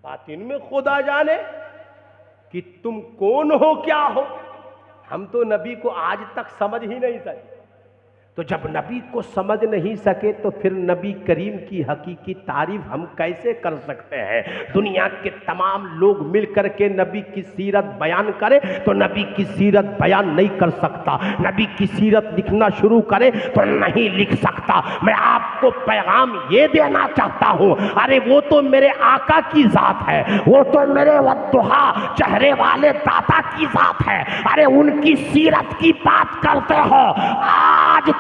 बातिन में खुदा जाने कि तुम कौन हो क्या हो। हम तो नबी को आज तक समझ ही नहीं सके। तो जब नबी को समझ नहीं सके तो फिर नबी करीम की हकीकी तारीफ हम कैसे कर सकते हैं? दुनिया के तमाम लोग मिलकर के नबी की सीरत बयान करें तो नबी की सीरत बयान नहीं कर सकता, नबी की सीरत लिखना शुरू करे तो नहीं लिख सकता। मैं आपको पैगाम ये देना चाहता हूँ, अरे वो तो मेरे आका की जात है, वो तो मेरे वद्दुहा चेहरे वाले दाता की जात है, अरे उनकी सीरत की बात करते हो। आज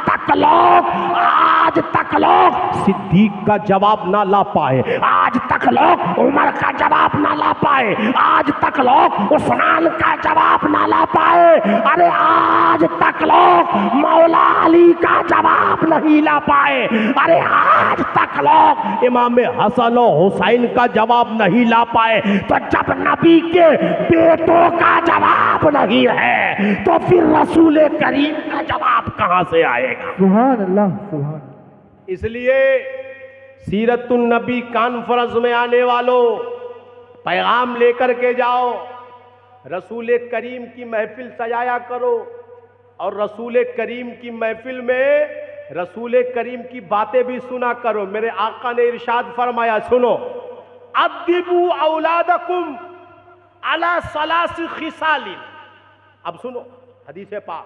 तक लोग सिद्दीक का जवाब ना ला पाए, आज तक लोग उमर का जवाब ना ला पाए, आज तक लोग उस्मान का जवाब ना ला पाए, अरे आज तक लोग मौला अली का जवाब नहीं ला पाए, अरे आज तक लोग इमाम हसन और हुसैन का जवाब नहीं ला पाए। तो जब नबी के बेटों का जवाब नहीं है तो फिर रसूल करीम का जवाब कहां से आएगा? सुभान अल्लाह, सुभान। इसलिए सीरतुन नबी कॉन्फ्रेंस में आने वालों पैगाम लेकर के जाओ, रसूल करीम की महफिल सजाया करो और रसूल करीम की महफिल में रसूल करीम की बातें भी सुना करो। मेरे आका ने इरशाद फरमाया, सुनो, अद्दिबू औलादकुम अला सलासी खिसालिन। अब सुनो हदीस पाक,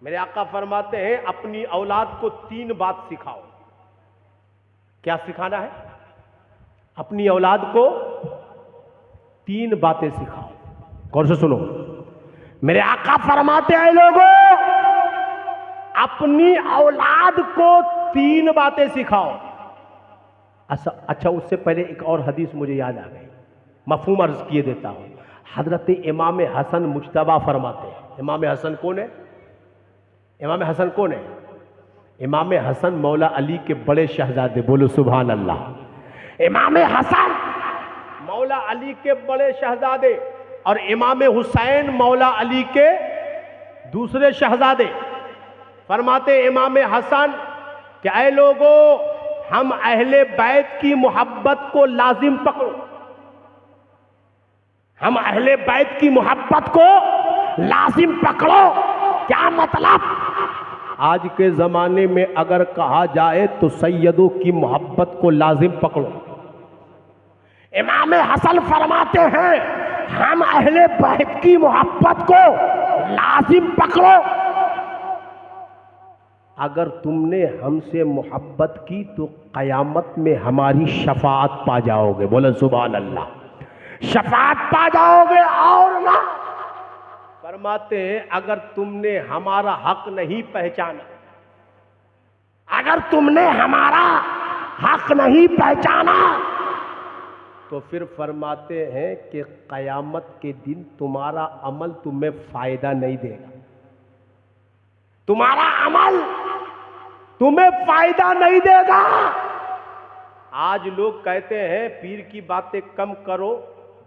मेरे आका फरमाते हैं अपनी औलाद को 3 बात सिखाओ। क्या सिखाना है? अपनी औलाद को 3 बातें सिखाओ। गौर से सुनो, मेरे आका फरमाते हैं लोगों, अपनी औलाद को 3 बातें सिखाओ। अच्छा उससे पहले एक और हदीस मुझे याद आ गई, मफहूम अर्ज किए देता हूं। हजरत इमाम हसन मुज्तबा फरमाते हैं। इमाम हसन कौन है? इमाम हसन कौन है? इमाम हसन मौला अली के बड़े शहजादे, बोलो सुभान अल्लाह। इमाम हसन मौला अली के बड़े शहजादे और इमाम हुसैन मौला अली के दूसरे शहजादे। फरमाते इमाम हसन कि ऐ लोगों, हम अहले बैत की मोहब्बत को लाजिम पकड़ो, हम अहले बैत की मोहब्बत को लाजिम पकड़ो। क्या मतलब? आज के जमाने में अगर कहा जाए तो सैयदों की मोहब्बत को लाजिम पकड़ो। इमाम हसन फरमाते हैं हम अहले बैत की मोहब्बत को लाजिम पकड़ो। अगर तुमने हमसे मोहब्बत की तो कयामत में हमारी शफाअत पा जाओगे, बोले सुभान अल्लाह। शफाअत पा जाओगे और ना। फरमाते हैं अगर तुमने हमारा हक नहीं पहचाना, अगर तुमने हमारा हक नहीं पहचाना तो फिर फरमाते हैं कि कयामत के दिन तुम्हारा अमल तुम्हें फायदा नहीं देगा, तुम्हारा अमल तुम्हें फायदा नहीं देगा। आज लोग कहते हैं पीर की बातें कम करो,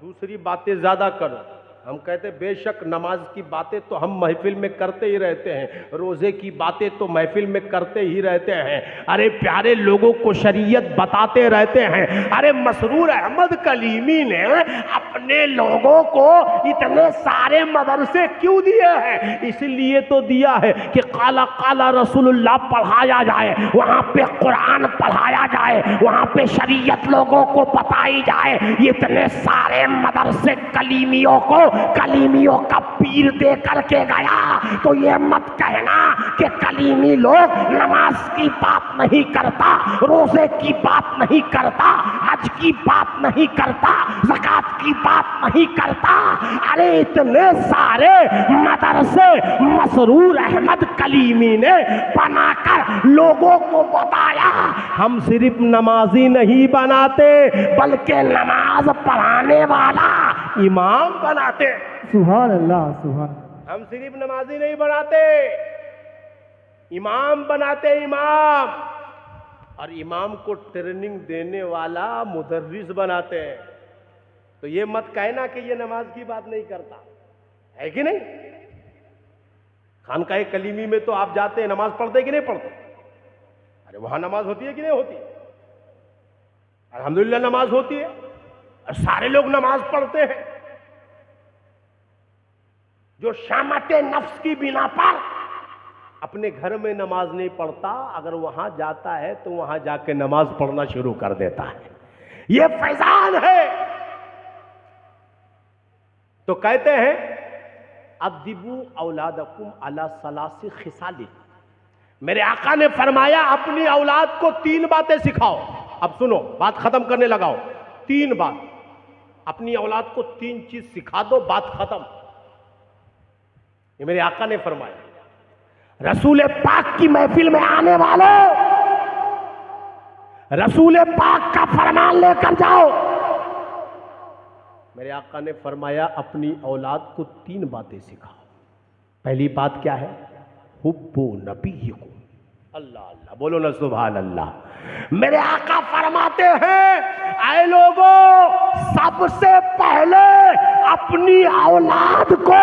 दूसरी बातें ज्यादा करो। हम कहते हैं बेशक नमाज की बातें तो हम महफिल में करते ही रहते हैं, रोजे की बातें तो महफिल में करते ही रहते हैं, अरे प्यारे लोगों को शरीयत बताते रहते हैं। अरे मसरूर अहमद कलीमी ने अपने लोगों को इतने सारे मदरसे क्यों दिए हैं? इसलिए तो दिया है कि काला काला रसूलुल्लाह पढ़ाया जाए, वहां पे कुरान पढ़ाया जाए, वहां पे शरीयत लोगों को बताई जाए। इतने सारे मदरसे कलीमियों को कलीमियों का पीर दे करके गया। तो ये मत कहना कि कलीमी लोग नमाज की बात नहीं करता, रोजे की बात नहीं करता, हज की बात नहीं करता, ज़कात की बात नहीं करता। अरे इतने सारे मदरसे मसरूर अहमद कलीमी ने बनाकर लोगों को बताया हम सिर्फ नमाजी नहीं बनाते बल्कि नमाज पढ़ाने वाला इमाम बनाते। सुभान अल्लाह, सुभान। हम सिर्फ नमाजी नहीं बनाते, इमाम बनाते, इमाम। और इमाम को ट्रेनिंग देने वाला मुदर्रिस बनाते हैं। तो ये मत कहना कि ये नमाज की बात नहीं करता, है कि नहीं? खानकाए कलीमी में तो आप जाते हैं, नमाज पढ़ते कि नहीं पढ़ते? अरे वहां नमाज होती है कि नहीं होती? अल्हम्दुलिल्लाह नमाज होती है और सारे लोग नमाज पढ़ते हैं। जो शामते नफ्स की बिना पर अपने घर में नमाज नहीं पढ़ता, अगर वहां जाता है तो वहां जाके नमाज पढ़ना शुरू कर देता है। ये फैजान है। तो कहते हैं अद्दिबू औलादकुम अला सलासी खिसाली, मेरे आका ने फरमाया अपनी औलाद को 3 बातें सिखाओ। अब सुनो, बात खत्म करने लगाओ। 3 बात, अपनी औलाद को 3 चीज सिखा दो, बात खत्म। ये मेरे आका ने फरमाया। रसूल पाक की महफिल में आने वालों, रसूल पाक का फरमान लेकर जाओ। मेरे आका ने फरमाया अपनी औलाद को 3 बातें सिखाओ। पहली बात क्या है? हुब्बु नबीयिकुम। अल्लाह अल्लाह, बोलो ना सुभान अल्लाह। मेरे आका फरमाते हैं, ऐ लोगों, सबसे पहले अपनी औलाद को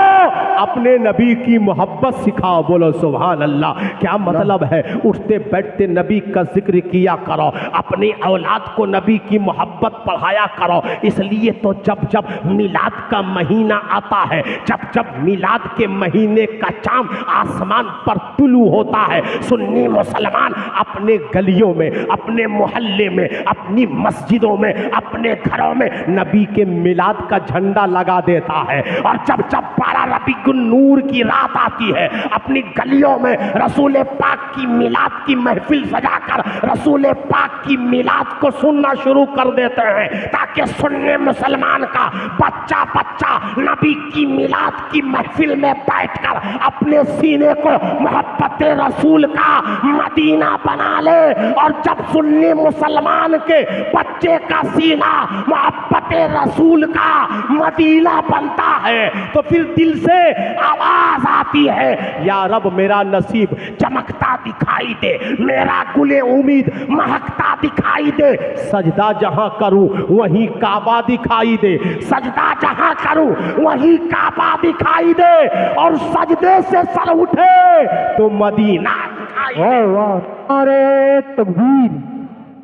अपने नबी की मोहब्बत सिखाओ। बोलो सुभान अल्लाह। क्या मतलब है? उठते बैठते नबी का जिक्र किया करो, अपनी औलाद को नबी की मोहब्बत पढ़ाया करो। इसलिए तो जब जब मिलाद का महीना आता है, जब जब मिलाद के महीने का चांद आसमान पर तुलू होता है, सुन्नी मुसलमान अपने गलियों में, अपने मोहल्ले में, अपनी मस्जिदों में, अपने घरों में नबी के मिलाद का झंडा लगा देता है। और जब जब 12 रबीउल नूर की रात आती है, अपनी गलियों में रसूल पाक की मिलाद की महफिल सजाकर रसूल पाक की मिलाद को सुनना शुरू कर देते हैं, ताकि सुन्नी मुसलमान का बच्चा बच्चा नबी की मिलाद की महफिल में बैठकर अपने सीने को मोहब्बत रसूल का मदीना बना ले। और जब सुन्नी मुसलमान के बच्चे का सीना मोहब्बत रसूल का मदीना बनता है, तो फिर दिल से आवाज आती है, या रब मेरा नसीब चमकता दिखाई दे, मेरा गुले उम्मीद महकता दिखाई दे। सजदा जहां करूं वहीं काबा दिखाई दे, सजदा जहां करूं वहीं काबा दिखाई दे। और सजदे से सर उठे तो मदीना दिखाई दे। वाह वाह, नारे तकबीर,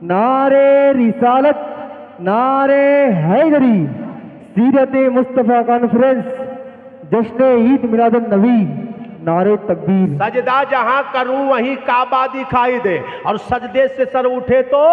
नारे रिसालत, नारे हैदरी, सीरत मुस्तफ़ा कॉन्फ्रेंस, जश्न ईद मिलादुन नबी, नारे तकबीर। सजदा जहां करूं वहीं काबा दिखाई दे, और सजदे से सर उठे तो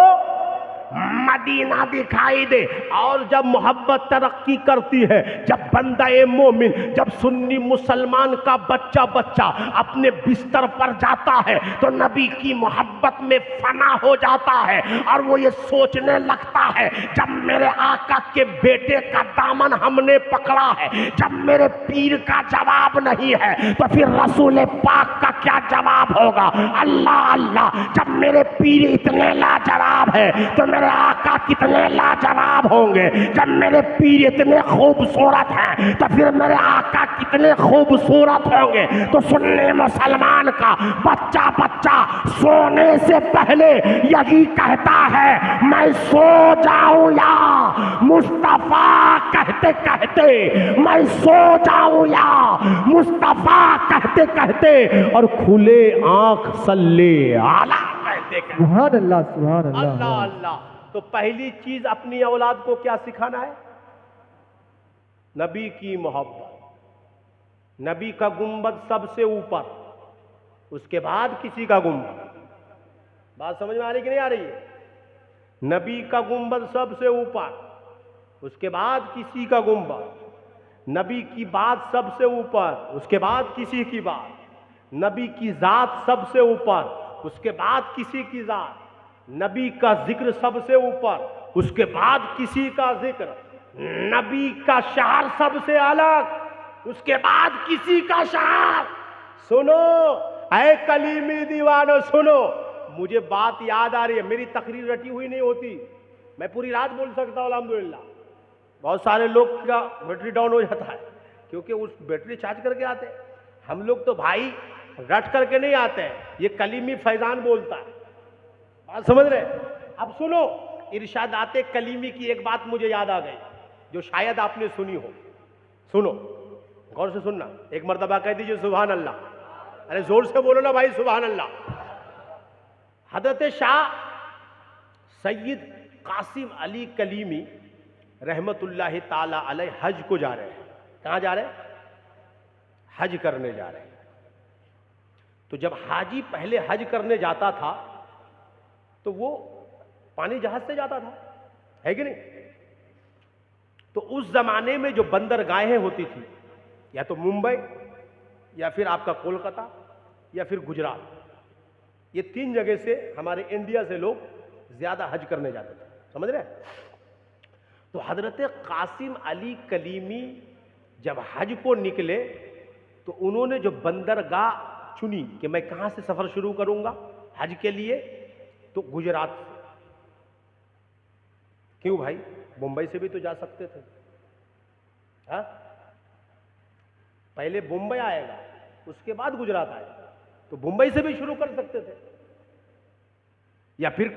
मदीना दिखाई दे। और जब मोहब्बत तरक्की करती है, जब बंदा ए मोमिन, जब सुन्नी मुसलमान का बच्चा बच्चा अपने बिस्तर पर जाता है, तो नबी की मोहब्बत में फना हो जाता है। और वो ये सोचने लगता है, जब मेरे आका के बेटे का दामन हमने पकड़ा है, जब मेरे पीर का जवाब नहीं है, तो फिर रसूल पाक का क्या जवाब होगा? अल्लाह अल्लाह, जब मेरे पीर इतने लाजवाब है, तो मेरे आका कितने लाजवाब होंगे। जब मेरे पीर इतने खूबसूरत हैं, तो फिर मेरे आका कितने खूबसूरत होंगे। तो सुन्नी मुसलमान का बच्चा बच्चा सोने से पहले यही कहता है, मैं सो जाऊं या मुस्तफा कहते कहते, मैं सो जाऊं या मुस्तफा कहते कहते, और खुले आंख सल्ले आला कहते कहते। सुभान अल्लाह, सुभान अल्लाह अल्लाह। अल्लाह। तो पहली चीज अपनी औलाद को क्या सिखाना है? नबी की मोहब्बत। नबी का गुंबद सबसे ऊपर, उसके बाद किसी का गुंबद। बात समझ में आ रही कि नहीं आ रही है? नबी का गुंबद सबसे ऊपर, उसके बाद किसी का गुंबद। नबी की बात सबसे ऊपर, उसके बाद किसी की बात। नबी की जात सबसे ऊपर, उसके बाद किसी की जात। नबी का जिक्र सबसे ऊपर, उसके बाद किसी का जिक्र। नबी का शहर सबसे अलग, उसके बाद किसी का शहर। सुनो ऐ कलीमी दीवानो, सुनो, मुझे बात याद आ रही है। मेरी तकरीर रटी हुई नहीं होती, मैं पूरी रात बोल सकता हूँ अल्हम्दुलिल्लाह। बहुत सारे लोग का बैटरी डाउन हो जाता है, क्योंकि उस बैटरी चार्ज करके आते हैं। हम लोग तो भाई रट करके नहीं आते हैं, ये कलीमी फैजान बोलता है। बात समझ रहे? अब सुनो, इरशादाते कलीमी की एक बात मुझे याद आ गई, जो शायद आपने सुनी हो। सुनो, गौर से सुनना। एक मर्तबा कह दीजिए सुभान अल्लाह। अरे जोर से बोलो ना भाई, सुभान अल्लाह। हजरत शाह सैयद कासिम अली कलीमी रहमतुल्लाह ताला अलैह हज को जा रहे हैं। कहाँ जा रहे हैं? हज करने जा रहे हैं। तो जब हाजी पहले हज करने जाता था तो वो पानी जहाज से जाता था, है कि नहीं? तो उस जमाने में जो बंदरगाहें होती थी, या तो मुंबई या फिर आपका कोलकाता या फिर गुजरात, ये 3 जगह से हमारे इंडिया से लोग ज्यादा हज करने जाते थे, समझ रहे हैं? तो हजरत कासिम अली कलीमी जब हज को निकले तो उन्होंने जो बंदरगाह चुनी कि मैं कहां से सफर शुरू करूंगा हज के लिए, तो गुजरात से। क्यों भाई, मुंबई से भी तो जा सकते थे। हा? पहले मुंबई आएगा उसके बाद गुजरात आएगा, तो मुंबई से भी शुरू कर सकते थे या फिर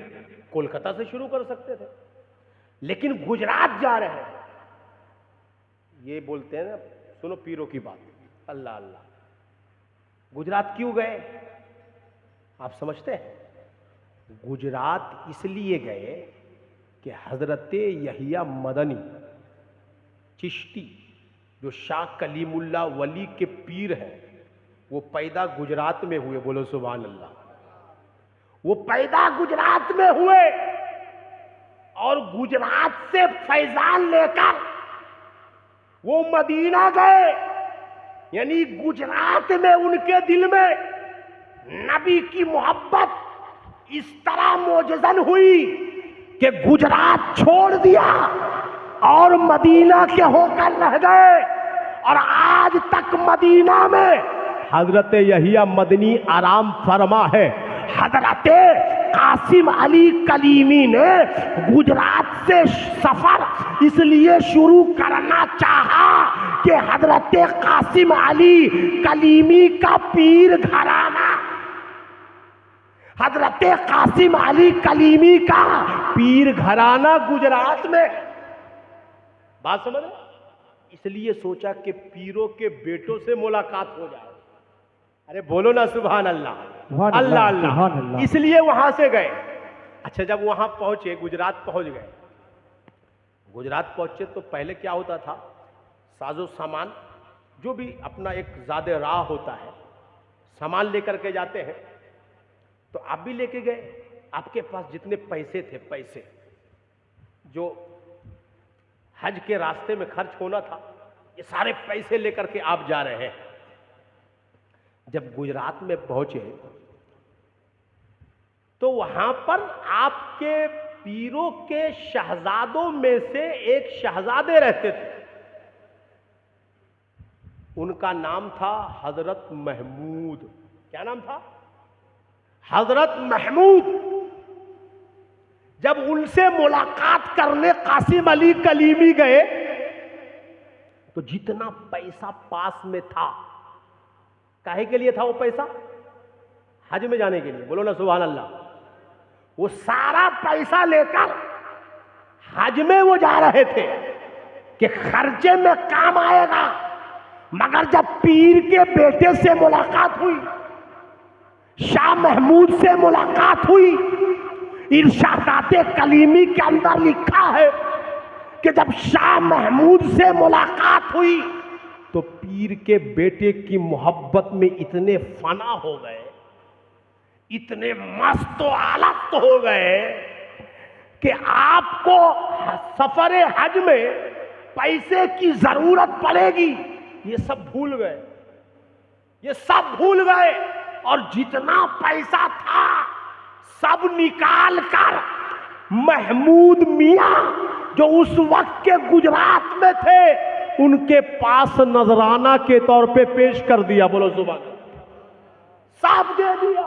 कोलकाता से शुरू कर सकते थे, लेकिन गुजरात जा रहे हैं। ये बोलते हैं ना, सुनो पीरों की बात, अल्लाह अल्लाह। गुजरात क्यों गए आप समझते हैं? गुजरात इसलिए गए कि हजरत यहिया मदनी चिश्ती जो शाह कलीमुल्ला वली के पीर हैं, वो पैदा गुजरात में हुए। बोलो सुभान अल्लाह। वो पैदा गुजरात में हुए और गुजरात से फैजान लेकर वो मदीना गए। यानी गुजरात में उनके दिल में नबी की मोहब्बत इस तरह मोजज़न हुई कि गुजरात छोड़ दिया और मदीना के होकर रह गए। और आज तक मदीना में हजरत यहिया मदनी आराम फरमा है। हजरत कासिम अली कलीमी ने गुजरात से सफर इसलिए शुरू करना चाहा कि हजरत कासिम अली कलीमी का पीर घराना, हजरत कासिम अली कलीमी का पीर घराना गुजरात में। बात समझ रहे? इसलिए सोचा कि पीरों के बेटों से मुलाकात हो जाए। अरे बोलो ना सुभान अल्लाह, अल्लाह अल्लाह। इसलिए वहां से गए। अच्छा, जब वहां पहुंचे, गुजरात पहुंच गए, गुजरात पहुंचे तो पहले क्या होता था, साजो सामान जो भी अपना एक ज़्यादा राह होता है, सामान लेकर के जाते हैं। तो आप भी लेके गए, आपके पास जितने पैसे थे, पैसे जो हज के रास्ते में खर्च होना था, ये सारे पैसे लेकर के आप जा रहे हैं। जब गुजरात में पहुंचे तो वहां पर आपके पीरों के शहजादों में से एक शहजादे रहते थे। उनका नाम था हजरत महमूद। क्या नाम था? हजरत महमूद। जब उनसे मुलाकात करने कासिम अली कलीमी गए तो जितना पैसा पास में था, काहे के लिए था वो पैसा? हज में जाने के लिए। बोलो ना सुभान अल्लाह। वो सारा पैसा लेकर हज में वो जा रहे थे कि खर्चे में काम आएगा। मगर जब पीर के बेटे से मुलाकात हुई, शाह महमूद से मुलाकात हुई, इरशादाते कलीमी के अंदर लिखा है कि जब शाह महमूद से मुलाकात हुई तो पीर के बेटे की मोहब्बत में इतने फना हो गए, इतने मस्त आलत हो गए कि आपको सफर हज में पैसे की जरूरत पड़ेगी, ये सब भूल गए, ये सब भूल गए। और जितना पैसा था सब निकाल कर महमूद मियां जो उस वक्त के गुजरात में थे उनके पास नजराना के तौर पे पेश कर दिया। बोलो सुभान अल्लाह। सब दे दिया।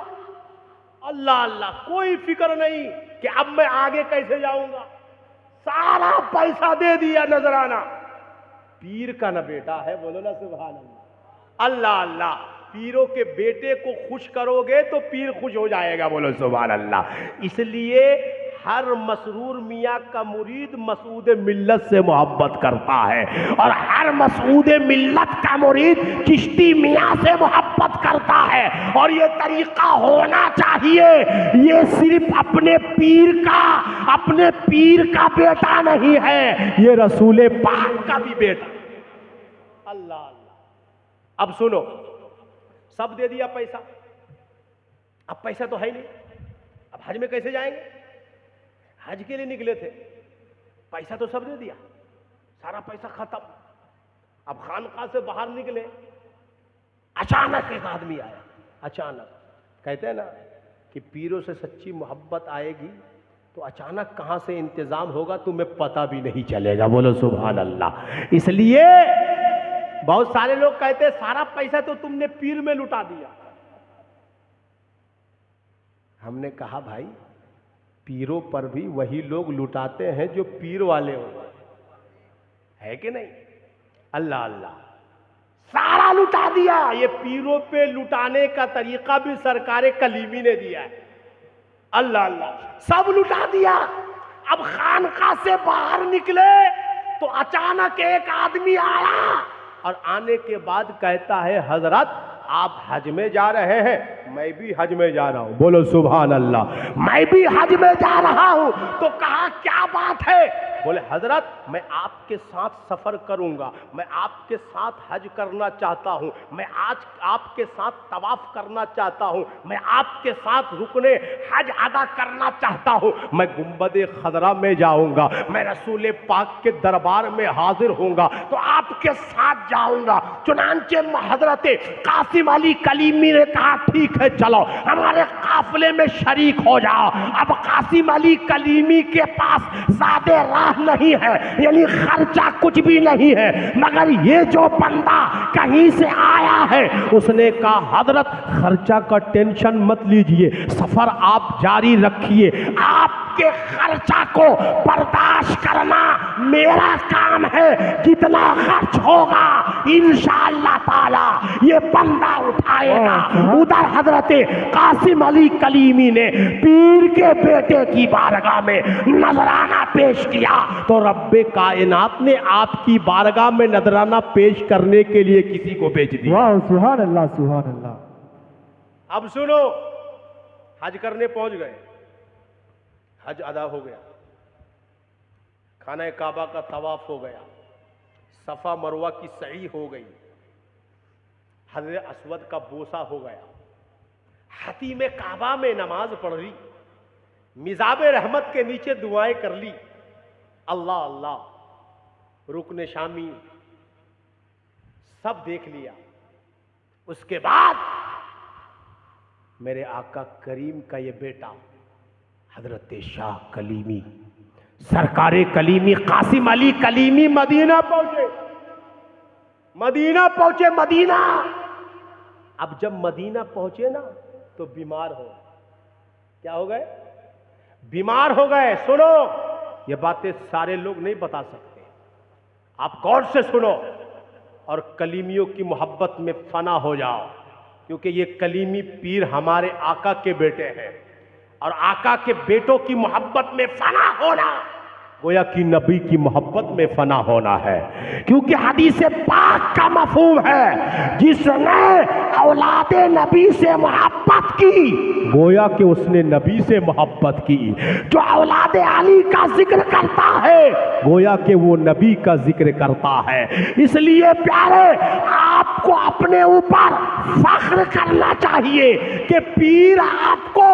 अल्लाह अल्लाह। कोई फिक्र नहीं कि अब मैं आगे कैसे जाऊंगा, सारा पैसा दे दिया नजराना। पीर का ना बेटा है, बोलो ना सुभान अल्लाह। अल्लाह अल्लाह। पीरों के बेटे को खुश करोगे तो पीर खुश हो जाएगा। बोलो सुभान अल्लाह। इसलिए हर मसरूर मियाँ का मुरीद मसूद मिल्लत से मोहब्बत करता है और हर मसूद मिल्लत का मुरीद चिश्ती मियाँ से मोहब्बत करता है। और ये तरीका होना चाहिए। ये सिर्फ अपने पीर का बेटा नहीं है, ये रसूल पाक का भी बेटा। अल्लाह अल्लाह। अब सुनो, सब दे दिया पैसा, अब पैसा तो है नहीं, अब हज में कैसे जाएंगे? हज के लिए निकले थे, पैसा तो सब दे दिया, सारा पैसा खत्म। अब खानकाह से बाहर निकले, अचानक एक आदमी आया। अचानक कहते हैं ना कि पीरों से सच्ची मोहब्बत आएगी तो अचानक कहां से इंतजाम होगा तुम्हें पता भी नहीं चलेगा। बोलो सुभान अल्लाह। इसलिए बहुत सारे लोग कहते हैं सारा पैसा तो तुमने पीर में लुटा दिया। हमने कहा भाई पीरों पर भी वही लोग लुटाते हैं जो पीर वाले होते हैं, है कि नहीं? अल्लाह अल्लाह, सारा लुटा दिया। ये पीरों पे लुटाने का तरीका भी सरकार कलीमी ने दिया है। अल्लाह अल्लाह, सब लुटा दिया। अब खानकाह से बाहर निकले तो अचानक एक आदमी आया और आने के बाद कहता है हजरत आप हज में जा रहे हैं? मैं भी हज में जा रहा हूं। बोलो सुभान अल्लाह। मैं भी हज में जा रहा हूं। तो कहा क्या बात है? बोले हजरत मैं आपके साथ सफर करूंगा, मैं आपके साथ हज करना चाहता हूं, मैं आज आपके साथ तवाफ करना चाहता हूं, मैं आपके साथ रुकने हज अदा करना चाहता हूं, मैं गुंबद खदरा में जाऊंगा, मैं रसूल पाक के दरबार में हाजिर होऊंगा, तो आपके साथ जाऊंगा। चुनांचे हजरत कासिम अली कलीमी ने कहा ठीक है चलो हमारे काफिले में शरीक हो जाओ। अब कासिम अली कलीमी के पास ज़्यादा राह नहीं है, यानी खर्चा कुछ भी नहीं है, मगर ये जो बंदा कहीं से आया है उसने कहा हजरत खर्चा का टेंशन मत लीजिए, सफर आप जारी रखिए, आपके खर्चा को बर्दाश्त करना मेरा काम है, जितना खर्च होगा इंशाअल्लाह ताला ये बंदा उठाएगा। उधर हजरत कासिम अली कलीमी ने पीर के बेटे की बारगाह में नजराना पेश किया तो रब्बे कायनात ने आपकी बारगाह में नजराना पेश करने के लिए किसी को भेज दिया। वाह सुभान अल्लाह सुभान अल्लाह। अब सुनो, हज करने पहुंच गए, हज अदा हो गया, खाना काबा का तवाफ हो गया, सफा मरवा की सही हो गई, हजरत असवद का बोसा हो गया, हतीम काबा में नमाज पढ़ ली, मिजाब रहमत के नीचे दुआएं कर ली, अल्लाह अल्लाह, रुकन शामी सब देख लिया। उसके बाद मेरे आका करीम का ये बेटा हजरत शाह कलीमी, सरकारे कलीमी कासिम अली कलीमी मदीना पहुंचे। मदीना अब जब मदीना पहुंचे ना तो बीमार हो, क्या हो गए? बीमार हो गए। सुनो, ये बातें सारे लोग नहीं बता सकते, आप गौर से सुनो और कलीमियों की मोहब्बत में फना हो जाओ, क्योंकि ये कलीमी पीर हमारे आका के बेटे हैं और आका के बेटों की मोहब्बत में फना होना गोया कि नबी की मोहब्बत में फना होना है। क्योंकि हदीस पाक का मफहूम है जिसने औलादे नबी से मोहब्बत की गोया कि उसने नबी से मोहब्बत की। जो औलादे अली का जिक्र करता है गोया कि वो नबी का जिक्र करता है। इसलिए प्यारे आपको अपने ऊपर फख्र करना चाहिए कि पीर आपको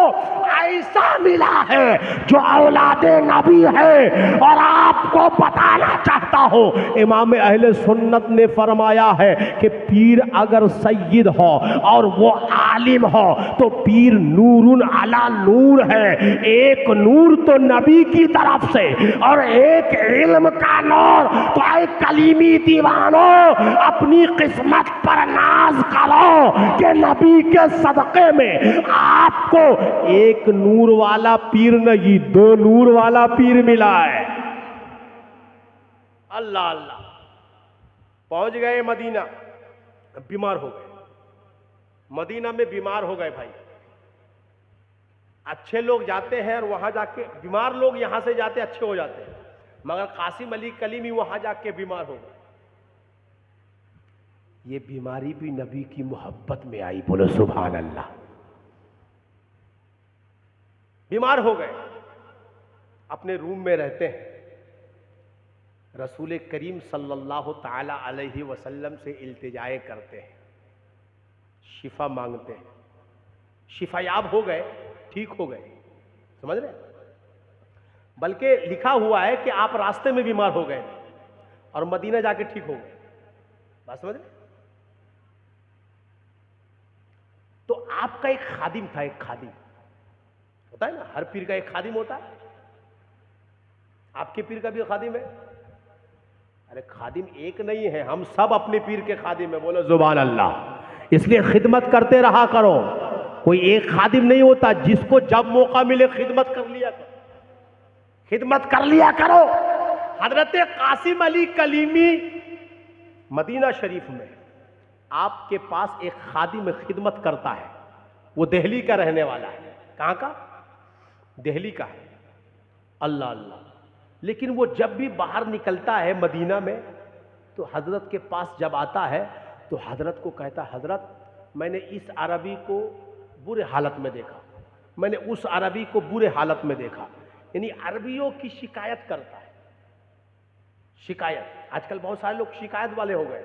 ऐसा मिला है जो औलादे नबी है। और आपको बताना चाहता हो, इमाम अहले सुन्नत ने फरमाया है कि पीर अगर सय्यद हो और वो आलिम हो तो पीर नूरुन अला नूर है। एक नूर तो नबी की तरफ से और एक इल्म का नूर। तो ऐ कलीमी दीवानों, अपनी किस्मत पर नाज करो कि नबी के सदक़े में आपको एक नूर वाला पीर नहीं, दो नूर वाला पीर मिला है। अल्लाह अल्लाह। पहुंच गए मदीना, बीमार हो गए, मदीना में बीमार हो गए भाई। अच्छे लोग जाते हैं और वहां जाके बीमार लोग यहां से जाते अच्छे हो जाते हैं, मगर कासिम अली कलीमी वहां जाके बीमार हो गए। ये बीमारी भी नबी की मोहब्बत में आई। बोलो सुभान अल्लाह। बीमार हो गए, अपने रूम में रहते हैं, रसूल करीम सल्लल्लाहु ताला अलैहि वसल्लम से इल्तिजाएं करते हैं, शिफा मांगते हैं, शिफायाब हो गए, ठीक हो गए, समझ रहे? बल्कि लिखा हुआ है कि आप रास्ते में बीमार हो गए और मदीना जाके ठीक हो गए। बात समझ रहे? तो आपका एक खादिम था, एक खादिम होता है ना, हर पीर का एक खादिम होता है। आपके पीर का भी खादिम है? अरे खादिम एक नहीं है, हम सब अपने पीर के खादिम है। बोलो जुबान अल्लाह। इसलिए खिदमत करते रहा करो। कोई एक खादिम नहीं होता, जिसको जब मौका मिले खिदमत कर लिया करो, खिदमत कर लिया करो। हजरत कासिम अली कलीमी मदीना शरीफ में आपके पास एक खादिम खिदमत करता है, वो दिल्ली का रहने वाला है। कहां का? दिल्ली का है। अल्लाह अल्लाह। लेकिन वो जब भी बाहर निकलता है मदीना में, तो हजरत के पास जब आता है तो हजरत को कहता है, हजरत मैंने इस अरबी को बुरे हालत में देखा, मैंने उस अरबी को बुरे हालत में देखा। यानी अरबियों की शिकायत करता है। शिकायत, आजकल बहुत सारे लोग शिकायत वाले हो गए,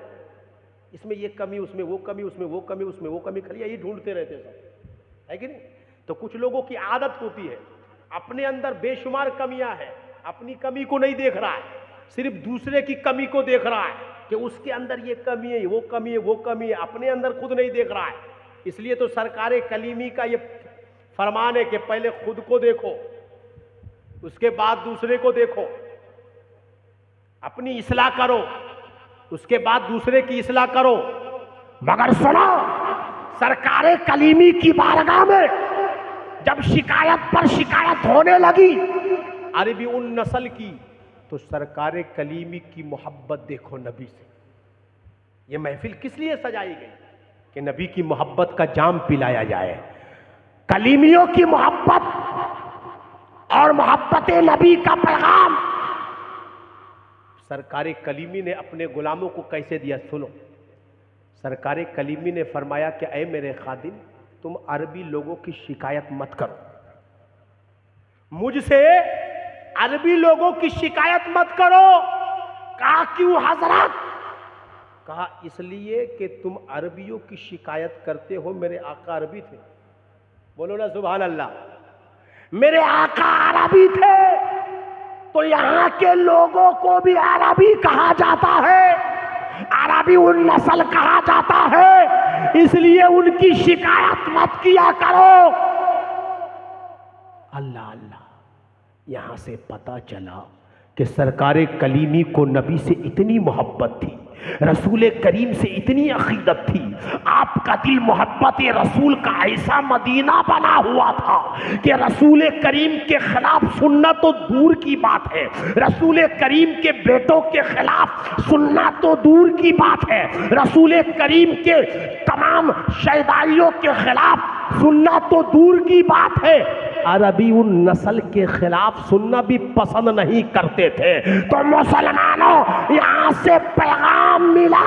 इसमें ये कमी, उसमें वो कमी, उसमें वो कमी, उसमें वो कमी, खाली यही ढूंढते रहते सब, है कि नहीं? तो कुछ लोगों की आदत होती है, अपने अंदर बेशुमार कमियां हैं, अपनी कमी को नहीं देख रहा है, सिर्फ दूसरे की कमी को देख रहा है कि उसके अंदर ये कमी है, वो कमी है, वो कमी है, अपने अंदर खुद नहीं देख रहा है। इसलिए तो सरकार कलीमी का ये फरमान है कि पहले खुद को देखो, उसके बाद दूसरे को देखो, अपनी इस्लाह करो, उसके बाद दूसरे की इस्लाह करो। मगर सुनो, सरकार कलीमी की बारगाह में जब शिकायत पर शिकायत होने लगी अरबी उन नस्ल की, तो सरकार कलीमी की मोहब्बत देखो नबी से। ये महफिल किस लिए सजाई गई? कि नबी की मोहब्बत का जाम पिलाया जाए। कलीमियों की मोहब्बत और मोहब्बत नबी का पैगाम सरकार कलीमी ने अपने गुलामों को कैसे दिया? सुनो, सरकार कलीमी ने फरमाया कि ऐ मेरे खादिम, तुम अरबी लोगों की शिकायत मत करो, मुझसे अरबी लोगों की शिकायत मत करो। कहा क्यों हजरत? कहा इसलिए कि तुम अरबियों की शिकायत करते हो, मेरे आका अरबी थे। बोलो ना सुभान अल्लाह। मेरे आका अरबी थे, तो यहां के लोगों को भी अरबी कहा जाता है, अरबी उन नस्ल कहा जाता है, इसलिए उनकी शिकायत मत किया करो। अल्लाह अल्लाह। यहां से पता चला कि सरकार कलीमी को नबी से इतनी मोहब्बत थी, रसूल करीम से इतनी अकीदत थी, आपका दिल मोहब्बत रसूल का ऐसा मदीना बना हुआ था कि रसूल करीम के खिलाफ सुनना तो दूर की बात है, रसूल करीम के बेटों के खिलाफ सुनना तो दूर की बात है, रसूल करीम के तमाम शैदाइयों के खिलाफ सुनना तो दूर की बात है, अरबी उन नस्ल के खिलाफ सुनना भी पसंद नहीं करते थे। तो मुसलमानों, यहां से पैगाम मिला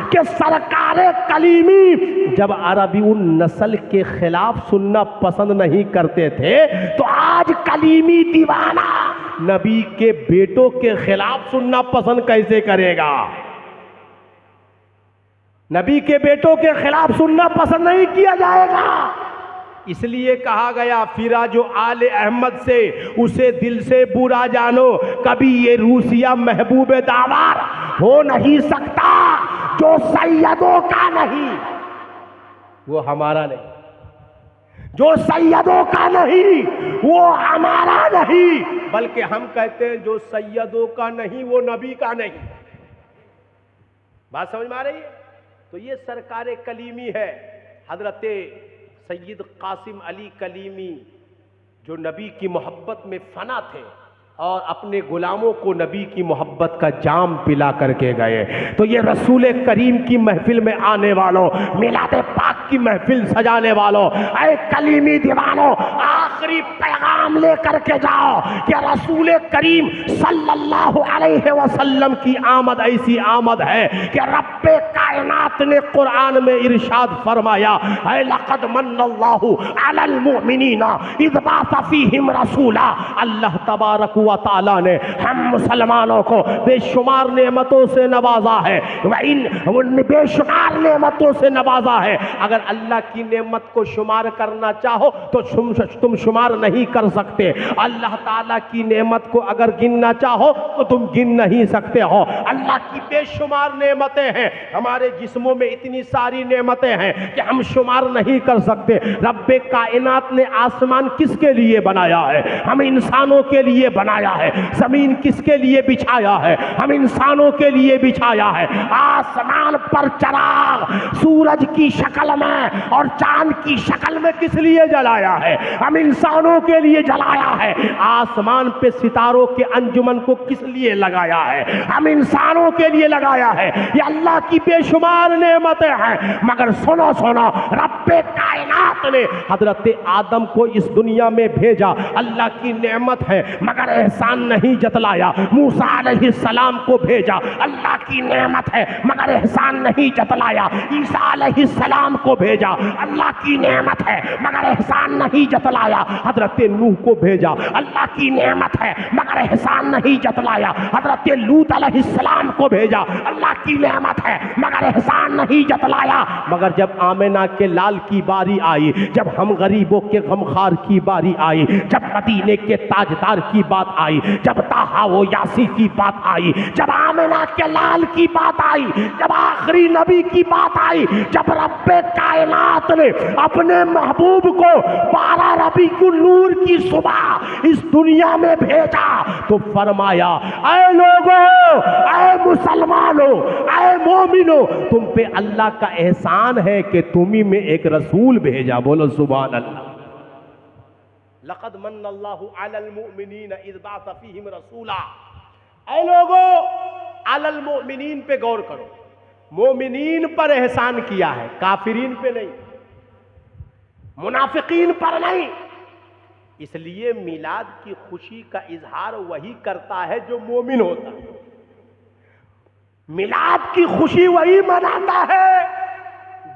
कि सरकार कलीमी जब अरबी उन नस्ल के खिलाफ सुनना पसंद नहीं करते थे, तो आज कलीमी दीवाना नबी के बेटों के खिलाफ सुनना पसंद कैसे करेगा? नबी के बेटों के खिलाफ सुनना पसंद नहीं किया जाएगा। इसलिए कहा गया, फिरा जो आले अहमद से उसे दिल से बुरा जानो, कभी ये रूसिया महबूब दावार हो नहीं सकता, जो सैयदों का नहीं वो हमारा नहीं, जो सैयदों का नहीं वो हमारा नहीं, बल्कि हम कहते हैं जो सैयदों का नहीं वो नबी का नहीं। बात समझ में आ रही है? तो ये सरकार कलीमी है, हजरत सैयद कासिम अली कलीमी, जो नबी की मोहब्बत में फना थे और अपने गुलामों को नबी की मोहब्बत का जाम पिला करके गए। तो ये रसूल करीम की महफिल में आने वालों, मिलाद पाक की महफिल सजाने वालों, ऐ कलीमी दीवानों, आखिरी पैगाम लेकर के जाओ कि रसूल करीम सल्लल्लाहु अलैहि वसल्लम की आमद ऐसी आमद है कि रब्बे कायनात ने कुरान में इरशाद फरमाया है, लक़द मन्नल्लाहु अलल मुमिनीना इज़ बअसा फ़ीहिम रसूला। अल्लाह तबारक व तआला ने हम मुसलमानों को बेशुमार नेमतों से नवाजा है, इन बेशुमार नेमतों से नवाजा है। अगर अल्लाह की नेमत को शुमार करना चाहो तो तुम शुमार नहीं कर सकते। अल्लाह ताला की नेमत को अगर गिनना चाहो तो तुम गिन नहीं सकते हो। अल्लाह की बेशुमार नेमतें हैं, हमारे जिस्मों में इतनी सारी नेमतें हैं कि हम शुमार नहीं कर सकते। रब्बे कायनात ने आसमान किसके लिए बनाया है? हम इंसानों के लिए बनाया है। जमीन किसके लिए बिछाया है? हम इंसानों के लिए बिछाया है। आसमान पर चराग सूरज की शक्ल में और चांद की शक्ल में किस लिए जलाया है? हम इंसानों के लिए जलाया है। आसमान पे सितारों के अंजुमन को किस लिए लगाया है? हम इंसानों के लिए लगाया है। ये अल्लाह की बेशुमार नेमतें हैं। मगर सुनो सुनो, रब्बे कायनात ने हजरत आदम को इस दुनिया में भेजा, अल्लाह की नेमत है, मगर एहसान नहीं जतलाया। मूसा अलैहिस्सलाम को भेजा, अल्लाह की नेमत है, मगर एहसान नहीं जतलाया। ईसा अलैहिस्सलाम को भेजा, अल्लाह की नेमत है, मगर एहसान नहीं जतलाया। हजरत नूह को भेजा, अल्लाह की नेमत है, मगर एहसान नहीं जतलाया। हजरत लूत अलैहिस्सलाम को भेजा, अल्लाह की नेमत है, मगर एहसान नहीं जतलाया। मगर जब आमिना के लाल की बारी आई, जब हम गरीबों के गमखार की बारी आई, जब मदीने के ताजदार की बात आई, जब ताहा व यासी की बात आई, जब आमिना के लाल की बात आई, जब आखिरी नबी की बात आई, जब रब्बे कायनात ने अपने महबूब को 12 रबीउल नूर की सुबह इस दुनिया में भेजा, तो फरमाया, ऐ लोगों, ऐ मुसलमानों, ऐ मोमिनो, तुम पे अल्लाह का एहसान है कि तुम्ही में एक रसूल भेजा। बोलो सुभान अल्लाह। लक़द मन्नल्लाहु अलल मुमिनीन इज़ बअसा फ़ीहिम रसूला। ऐ लोगों, अलल मुमिनीन पे गौर करो, मोमिनीन पर एहसान किया है, काफिरीन पे नहीं, मुनाफिकीन पर नहीं। इसलिए मिलाद की खुशी का इजहार वही करता है जो मोमिन होता है। मिलाद की खुशी वही मनाता है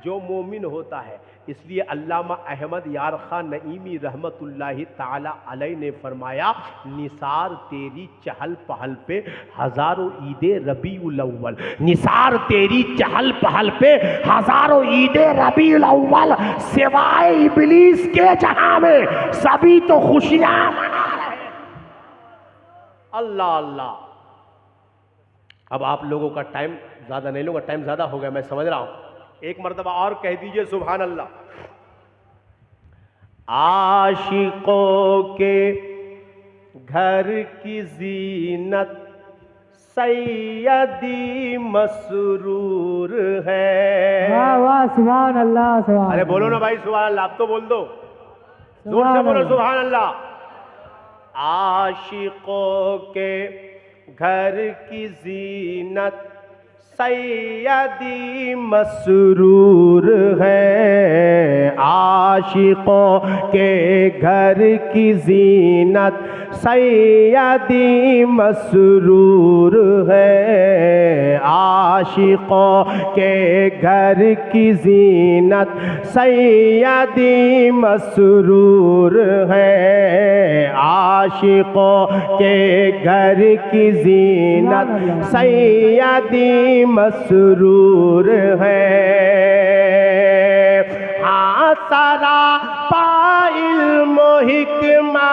जो मोमिन होता है। इसलिए अल्लामा अहमद यार खान नईमी रहमतुल्लाहि ताला अलैह ने फरमाया, निसार तेरी चहल पहल पे हजारों ईदे रबीउल अव्वल, निसार तेरी चहल पहल पे हजारों ईदे रबीउल अव्वल, सिवाय इब्लीस के जहां में सभी तो खुशियां मना रहे। अल्लाह अल्लाह। अब आप लोगों का टाइम ज्यादा नहीं लूंगा, टाइम ज्यादा हो गया, मैं समझ रहा हूं। एक मर्तबा और कह दीजिए सुभान अल्लाह। आशिकों के घर की जीनत सैयदी मसरूर है। वाह वाह, सुभान अल्लाह, सुभान। अरे बोलो ना भाई सुभान अल्लाह, आप तो बोल दो, जोर से बोलो सुभान अल्लाह। आशिकों के घर की जीनत सैयदी मसरूर है। आशिकों के घर की जीनत सैयदी मसरूर है। आशिकों के घर की जीनत सैयदी मसरूर है। आशिकों के घर की जीनत सैयदी मसरूर है। हाँ सारा पाइल मोहिकमा,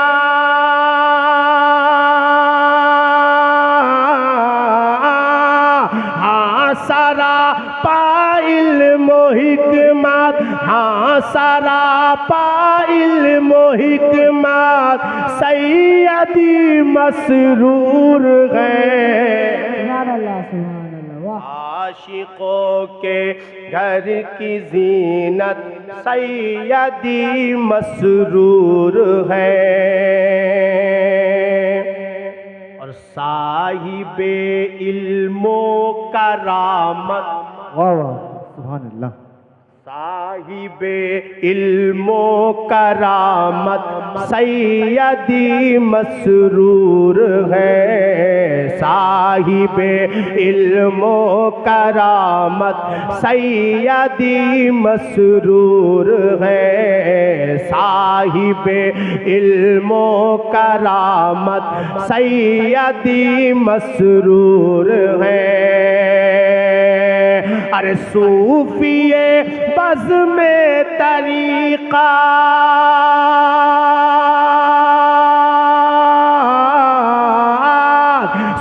हाँ सारा पाइल मोहिकमात, हाँ सारा पाइल मोहिकमात सैयदी मसरूर है। आशिकों के घर की जीनत सैयदी मसरूर है। और साहिबे इल्मो करामत, वाह वाह, सुभान अल्लाह। साहिबे इल्मो करामत सैयदी मसरूर है, साहिबे इल्मो करामत सैयदी मसरूर है, साहिबे इल्मो करामत सैयदी मसरूर है। अरे सूफिए बज़ में तरीक़ा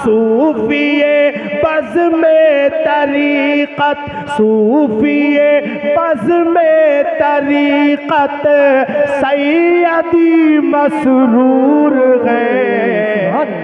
सूफिए बज़ में तरीक़त सूफिए बज़ में तरीक़त सैयदी मसरूर है,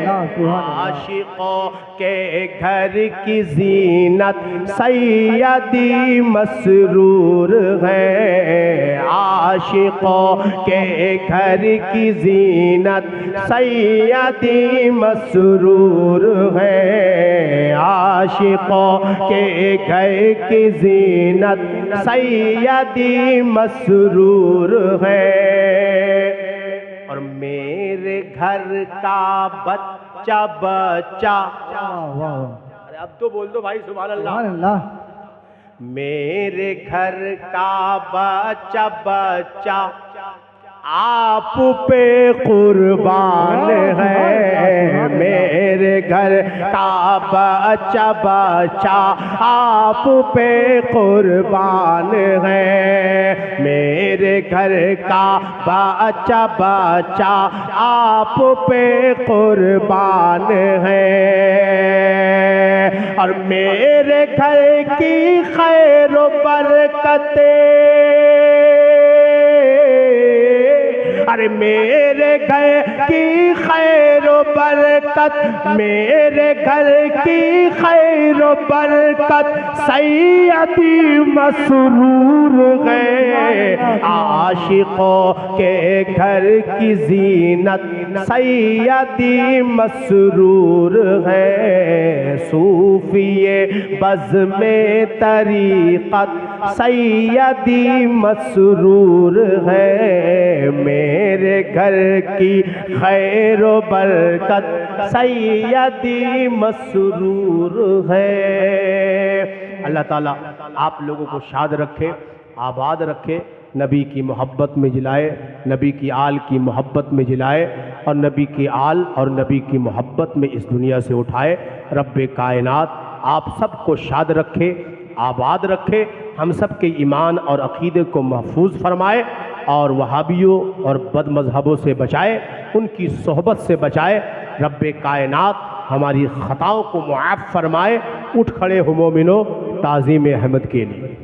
आशिकों के घर की जीनत सैयदी मसरूर है, आशिकों के घर की जीनत सैयदी मसरूर है, आशिकों के घर की जीनत सैयदी मसरूर है। और मेरे घर का बच्चा बच्चा, अरे अब तो बोल दो भाई सुभान अल्लाह। मेरे घर का बच्चा बच्चा आप पे कुर्बान है, मेरे घर का बच्चा बच्चा आप पे कुर्बान है, मेरे घर का बच्चा बच्चा आप पे कुर्बान है। और मेरे घर की खैर बरकतें, अरे मेरे घर की खैर बरकत, मेरे घर की खैर बरकत सैयदी मसरूर है, आशिकों के घर की जीनत सैयदी मसरूर है, सूफिए बज़ में तरीक़त सैयदी मसरूर है, मेरे घर की खैर बरकत सैयदी मसरूर है। अल्लाह ताला आप लोगों को शाद रखे, आबाद रखे, नबी की मोहब्बत में जिलाए, नबी की आल की मोहब्बत में जिलाए और नबी की आल और नबी की मोहब्बत में इस दुनिया से उठाए। रब्बे कायनात आप सबको शाद रखे, आबाद रखे, हम सब के ईमान और अक़ीदे को महफूज फरमाए और वहाबियों और बद मज़हबों से बचाए, उनकी सोहबत से बचाए। रब्बे कायनात हमारी ख़ताओं को मुआफ़ फरमाए। उठ खड़े हो मोमिनो ताज़ीम अहमद के लिए।